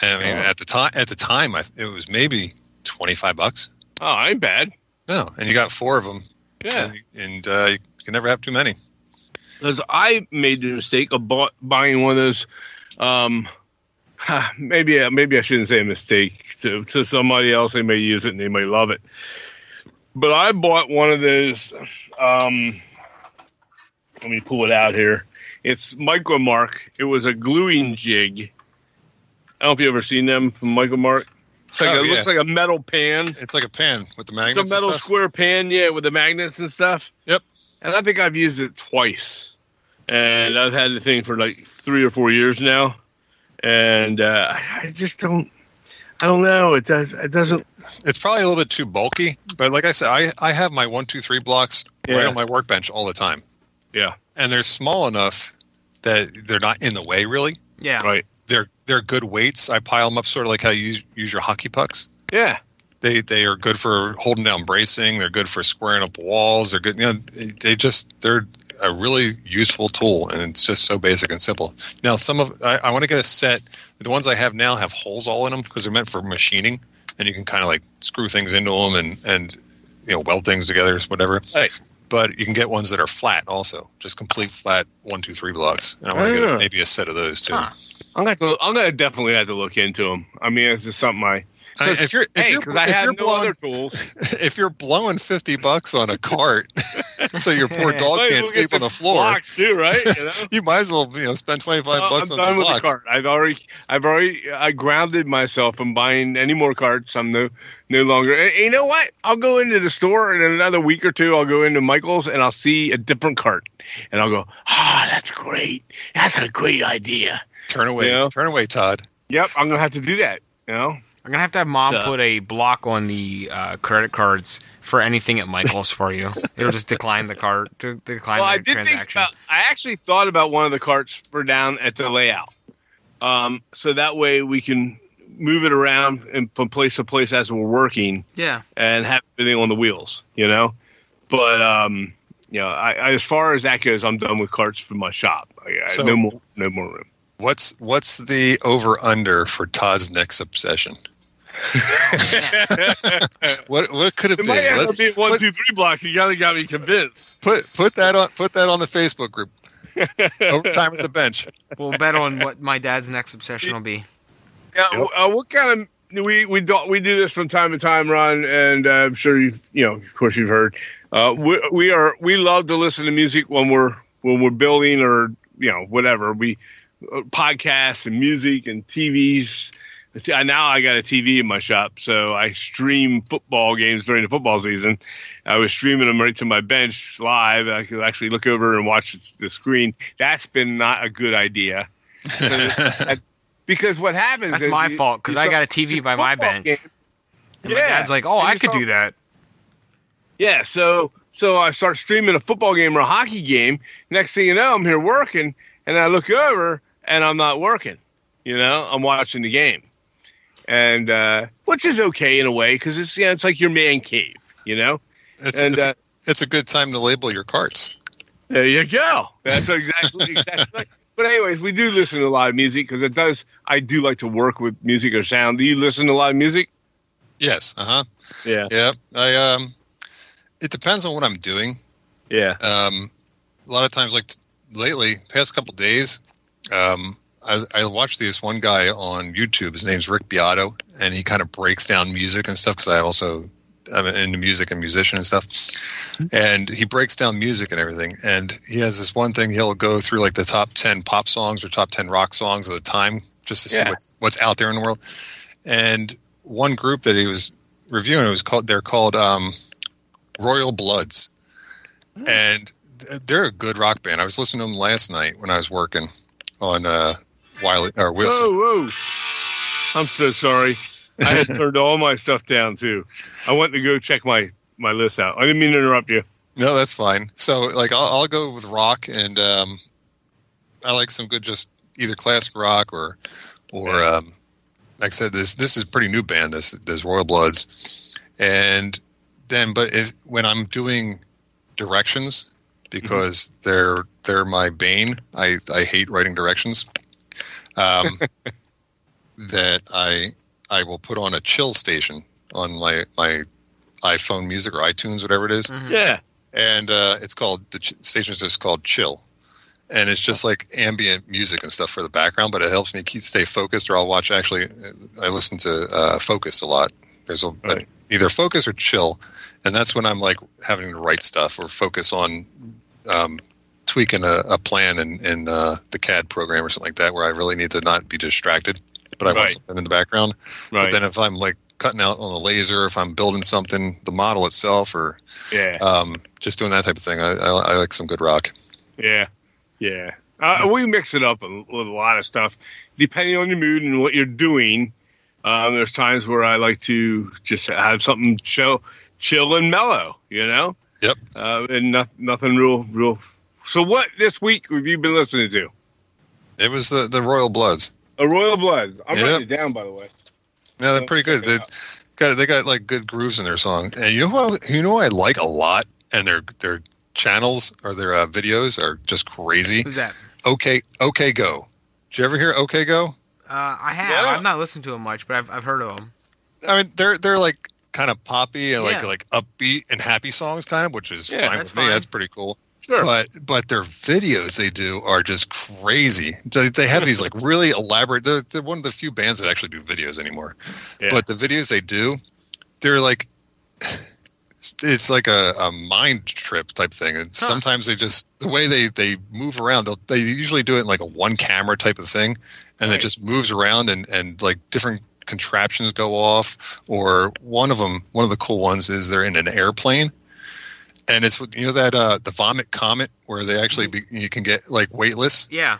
And I mean, at the time, it was maybe $25. Oh, ain't bad. No, and you got 4 of them. Yeah, and you can never have too many. Because I made the mistake of buying one of those. Maybe I shouldn't say a mistake to somebody else. They may use it and they may love it. But I bought one of those. Let me pull it out here. It's Micro Mark. It was a gluing jig. I don't know if you've ever seen them from Micro Mark. It's like it looks like a metal pan. It's like a pan with the magnets. It's a metal square pan, with the magnets and stuff. Yep. And I think I've used it twice. And I've had the thing for like 3 or 4 years now. And I just don't. I don't know. It doesn't. It's probably a little bit too bulky. But like I said, I have my 1, 2, 3 blocks right on my workbench all the time. Yeah. And they're small enough that they're not in the way, really. Yeah. Right. They're good weights. I pile them up sort of like how you use your hockey pucks. Yeah. They are good for holding down bracing. They're good for squaring up walls. They're good. They're a really useful tool, and it's just so basic and simple. Now, I want to get a set. The ones I have now have holes all in them because they're meant for machining, and you can kind of like screw things into them and weld things together, whatever. Right. But you can get ones that are flat also, just complete flat 1, 2, 3 blocks. And I want to get maybe a set of those too. Huh. I'm gonna definitely have to look into them. I mean, it's just something if you're other tools. If you're blowing $50 on a cart, so your poor dog can't sleep on the floor, blocks too, right? You might as well spend $25 on some done with blocks. the cart. I've already grounded myself from buying any more carts. I'm no longer. And you know what? I'll go into the store in another week or two. I'll go into Michael's and I'll see a different cart, and I'll go, that's great. That's a great idea. Turn away, Todd. Yep, I'm gonna have to do that. I'm going to have Mom put a block on the credit cards for anything at Michael's for you. It'll just decline the card, decline the transaction. I actually thought about one of the carts for down at the layout. So that way we can move it around and from place to place as we're working. Yeah. And have everything on the wheels, But, I, as far as that goes, I'm done with carts for my shop. No more room. What's the over-under for Todd's next obsession? What could it be? It might have to be 1, 2, 3 blocks. You got me convinced. Put that on the Facebook group. Overtime at the bench. We'll bet on what my dad's next obsession will be. Yeah. Yep. What kind of we do this from time to time, Ron, and I'm sure of course you've heard. We love to listen to music when we're building or whatever. We podcasts and music and TVs. Now I got a TV in my shop, so I stream football games during the football season. I was streaming them right to my bench live. I could actually look over and watch the screen. That's been not a good idea. Because what happens That's my fault, because I got a TV by my bench. And my dad's like, I could do that. Yeah, so I start streaming a football game or a hockey game. Next thing you know, I'm here working, and I look over, and I'm not working. I'm watching the game. And which is okay in a way, because it's like your man cave, It's a good time to label your carts. There you go. That's exactly right. But anyways, we do listen to a lot of music because I do like to work with music or sound. Do you listen to a lot of music? Yes. Yeah. Yeah. It depends on what I'm doing. Yeah. A lot of times, like lately, past couple days, I watched this one guy on YouTube. His name's Rick Beato, and he kind of breaks down music and stuff because I also I'm into music and musician and stuff. And he breaks down music and everything. And he has this one thing, he'll go through like the top 10 pop songs or top 10 rock songs of the time just to see what's out there in the world. And one group that he was reviewing, they're called Royal Bloods. And they're a good rock band. I was listening to them last night when I was working on Wiley or Wilson. Whoa. I'm so sorry. I just turned all my stuff down too. I went to go check my list out. I didn't mean to interrupt you. No, that's fine. So, like, I'll go with rock, and I like some good, just either classic rock or like I said, this is a pretty new band. This Royal Bloods, and then, but when I'm doing directions, because they're my bane. I hate writing directions. That I will put on a chill station on my iPhone Music or iTunes, whatever it is. Yeah. And it's called, the station is just called Chill. And it's just like ambient music and stuff for the background, but it helps me stay focused, or I'll watch, actually, I listen to Focus a lot. There's either Focus or Chill. And that's when I'm like having to write stuff or focus on tweaking a plan in the CAD program or something like that, where I really need to not be distracted, but I want something in the background. Right. But then if I'm like cutting out on a laser, if I'm building something, the model itself, or just doing that type of thing, I like some good rock. Yeah. We mix it up with a lot of stuff, depending on your mood and what you're doing. There's times where I like to just have something chill and mellow, you know? Yep. And nothing real. So what this week have you been listening to? It was the Royal Bloods. Royal Bloods. I'm writing it down, by the way. Yeah, they're pretty good. They got like good grooves in their song. And you know who I like a lot, and their channels or their videos are just crazy. Who's that? OK Go. Did you ever hear OK Go? I have. Yeah. I've not listened to them much, but I've heard of them. I mean, they're like kind of poppy and like upbeat and happy songs, kind of, which is fine with me. That's pretty cool. Sure. But their videos they do are just crazy. They have these like really elaborate. They're one of the few bands that actually do videos anymore. Yeah. But the videos they do, they're like, it's like a mind trip type thing. And sometimes they just, the way they move around, they usually do it in like a one camera type of thing, and it just moves around and like different contraptions go off. Or one of the cool ones is they're in an airplane. And it's, that the Vomit Comet, where they actually you can get like weightless. Yeah.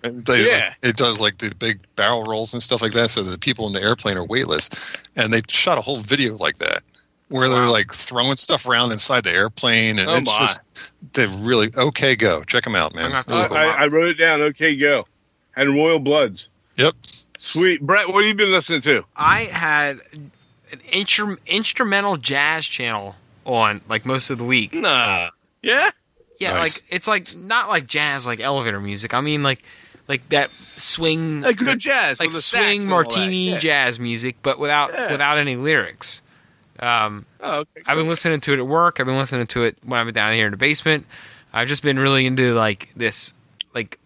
It does like the big barrel rolls and stuff like that, so that the people in the airplane are weightless. And they shot a whole video like that, where they're like throwing stuff around inside the airplane, and they're really OK Go. Check them out, man. I wrote it down. OK Go, and Royal Bloods. Yep. Sweet, Brett. What have you been listening to? I had an instrumental jazz channel on like most of the week. Nah. Yeah? Yeah, nice. Like it's like not like jazz like elevator music. I mean like that swing, like good jazz, like swing martini jazz music, but without any lyrics. Okay, cool. I've been listening to it at work. I've been listening to it when I've been down here in the basement. I've just been really into like this like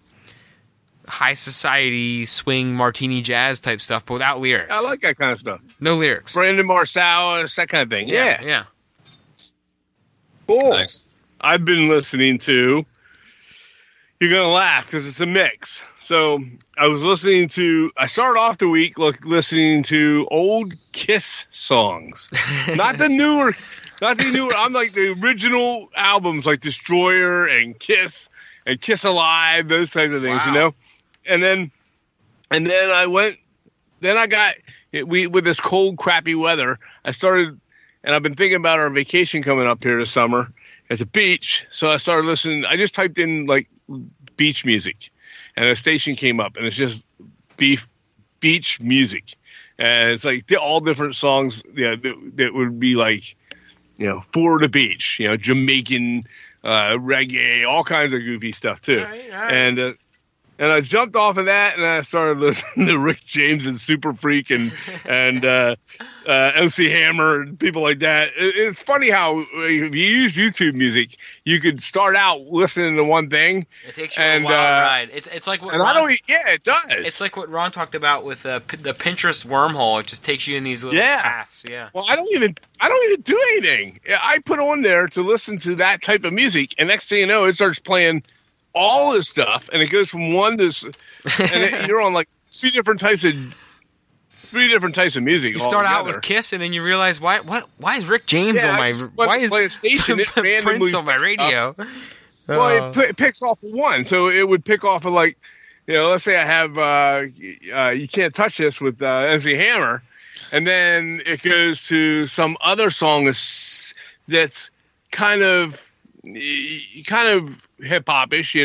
high society swing martini jazz type stuff, but without lyrics. I like that kind of stuff. No lyrics. Brandon Marsalis, that kind of thing. Yeah. Cool. Nice. I've been listening to, you're going to laugh because it's a mix. So I started off the week listening to old Kiss songs. Not the newer. I'm like the original albums like Destroyer and Kiss Alive, those types of things, And then I got, with this cold, crappy weather, I started, and I've been thinking about our vacation coming up here this summer at the beach. So I started listening. I just typed in like beach music, and a station came up, and it's just beach music, and it's like all different songs. That would be like, for the beach, Jamaican reggae, all kinds of goofy stuff too. All right. And I jumped off of that, and I started listening to Rick James and Super Freak and MC Hammer and people like that. It's funny how if you use YouTube music, you could start out listening to one thing. It takes you a wild ride. It's like what it does. It's like what Ron talked about with the Pinterest wormhole. It just takes you in these little paths. Yeah. Well, I don't even do anything. I put on there to listen to that type of music, and next thing you know, it starts playing all this stuff, and it goes from one to, and you're on like three different types of music. You start out with Kiss, and then you realize why is Rick James on my station? It Prince on my radio? Well, it picks off of one, so it would pick off of like, let's say I have You Can't Touch This with MC Hammer, and then it goes to some other song that's kind of hip-hop-ish,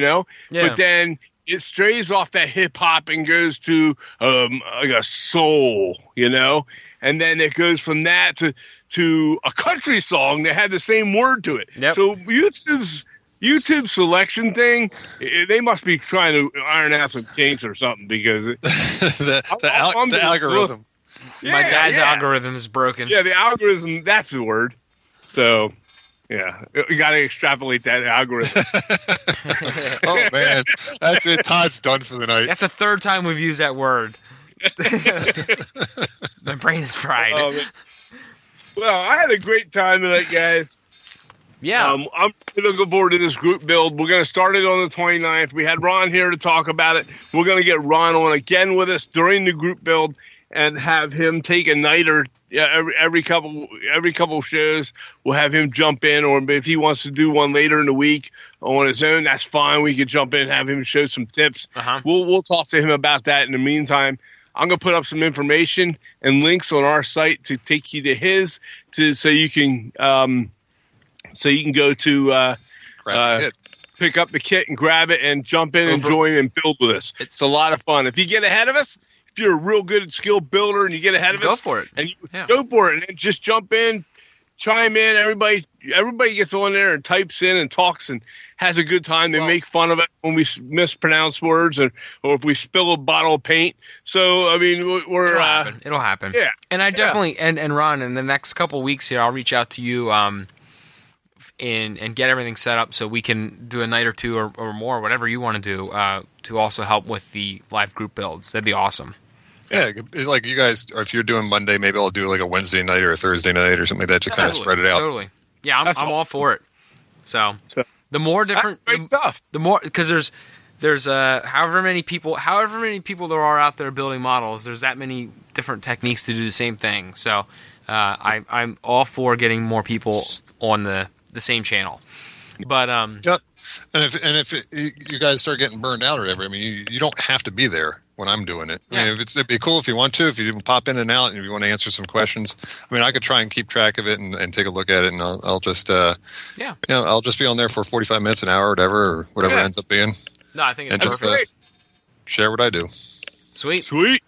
but then it strays off that hip-hop and goes to like a soul, and then it goes from that to a country song that had the same word to it. Yep. So YouTube selection thing, they must be trying to iron out some kinks or something, because the algorithm. My dad's algorithm is broken. Yeah, the algorithm, that's the word. So... yeah, you got to extrapolate that algorithm. Oh, man. That's it. Todd's done for the night. That's the third time we've used that word. My brain is fried. Well, I had a great time tonight, guys. Yeah. I'm looking forward to this group build. We're going to start it on the 29th. We had Ron here to talk about it. We're going to get Ron on again with us during the group build and have him take a night or every couple shows. We'll have him jump in, or if he wants to do one later in the week on his own, that's fine. We could jump in and have him show some tips. We'll talk to him about that. In the meantime, I'm going to put up some information and links on our site to take you to his, so you can go to pick up the kit and grab it and jump in and join and build with us. It's a lot of fun. If you get ahead of us, if you're a real good skilled builder and you get ahead of us, go for it. And go for it, and then just jump in, chime in. Everybody gets on there and types in and talks and has a good time. They make fun of us when we mispronounce words or if we spill a bottle of paint. So I mean, it'll happen. Yeah, and I definitely and Ron, in the next couple of weeks here, I'll reach out to you and get everything set up so we can do a night or two or more, whatever you want to do, to also help with the live group builds. That'd be awesome. Yeah, like you guys, or if you're doing Monday, maybe I'll do like a Wednesday night or a Thursday night or something like that to kind of spread it out. Totally. Yeah, I'm all for it. So the more different stuff, the more, because there's however many people there are out there building models. There's that many different techniques to do the same thing. So I'm all for getting more people on the same channel. But yep. And if you guys start getting burned out or whatever, I mean, you don't have to be there when I'm doing it. I mean, it'd be cool if you want to, if you pop in and out and if you want to answer some questions. I mean, I could try and keep track of it and take a look at it, and I'll just I'll just be on there for 45 minutes, an hour, or whatever it ends up being. No, I think it's just great. Share what I do. Sweet.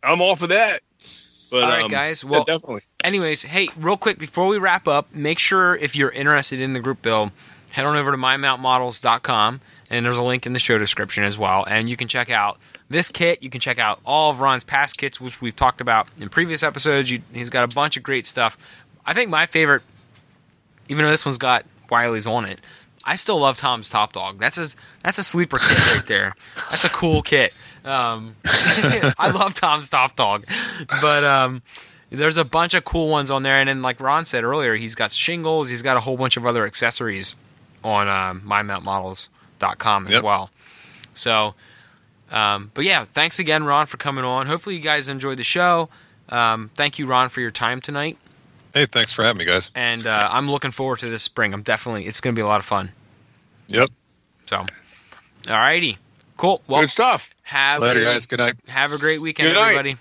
I'm all for that. But, all right, guys. Well, definitely. Anyways, hey, real quick before we wrap up, make sure if you're interested in the group build, head on over to mymountmodels.com, and there's a link in the show description as well. And you can check out this kit. You can check out all of Ron's past kits, which we've talked about in previous episodes. He's got a bunch of great stuff. I think my favorite, even though this one's got Wiley's on it, I still love Tom's Top Dog. That's a sleeper kit right there. That's a cool kit. I love Tom's Top Dog. But there's a bunch of cool ones on there. And then, like Ron said earlier, he's got shingles. He's got a whole bunch of other accessories on mymountmodels.com as well. So, but yeah, thanks again, Ron, for coming on. Hopefully you guys enjoyed the show. Thank you, Ron, for your time tonight. Hey, thanks for having me, guys. And I'm looking forward to this spring. It's going to be a lot of fun. Yep. So, all righty. Cool. Well, good stuff. Later, guys. Good night. Have a great weekend, Good night. everybody.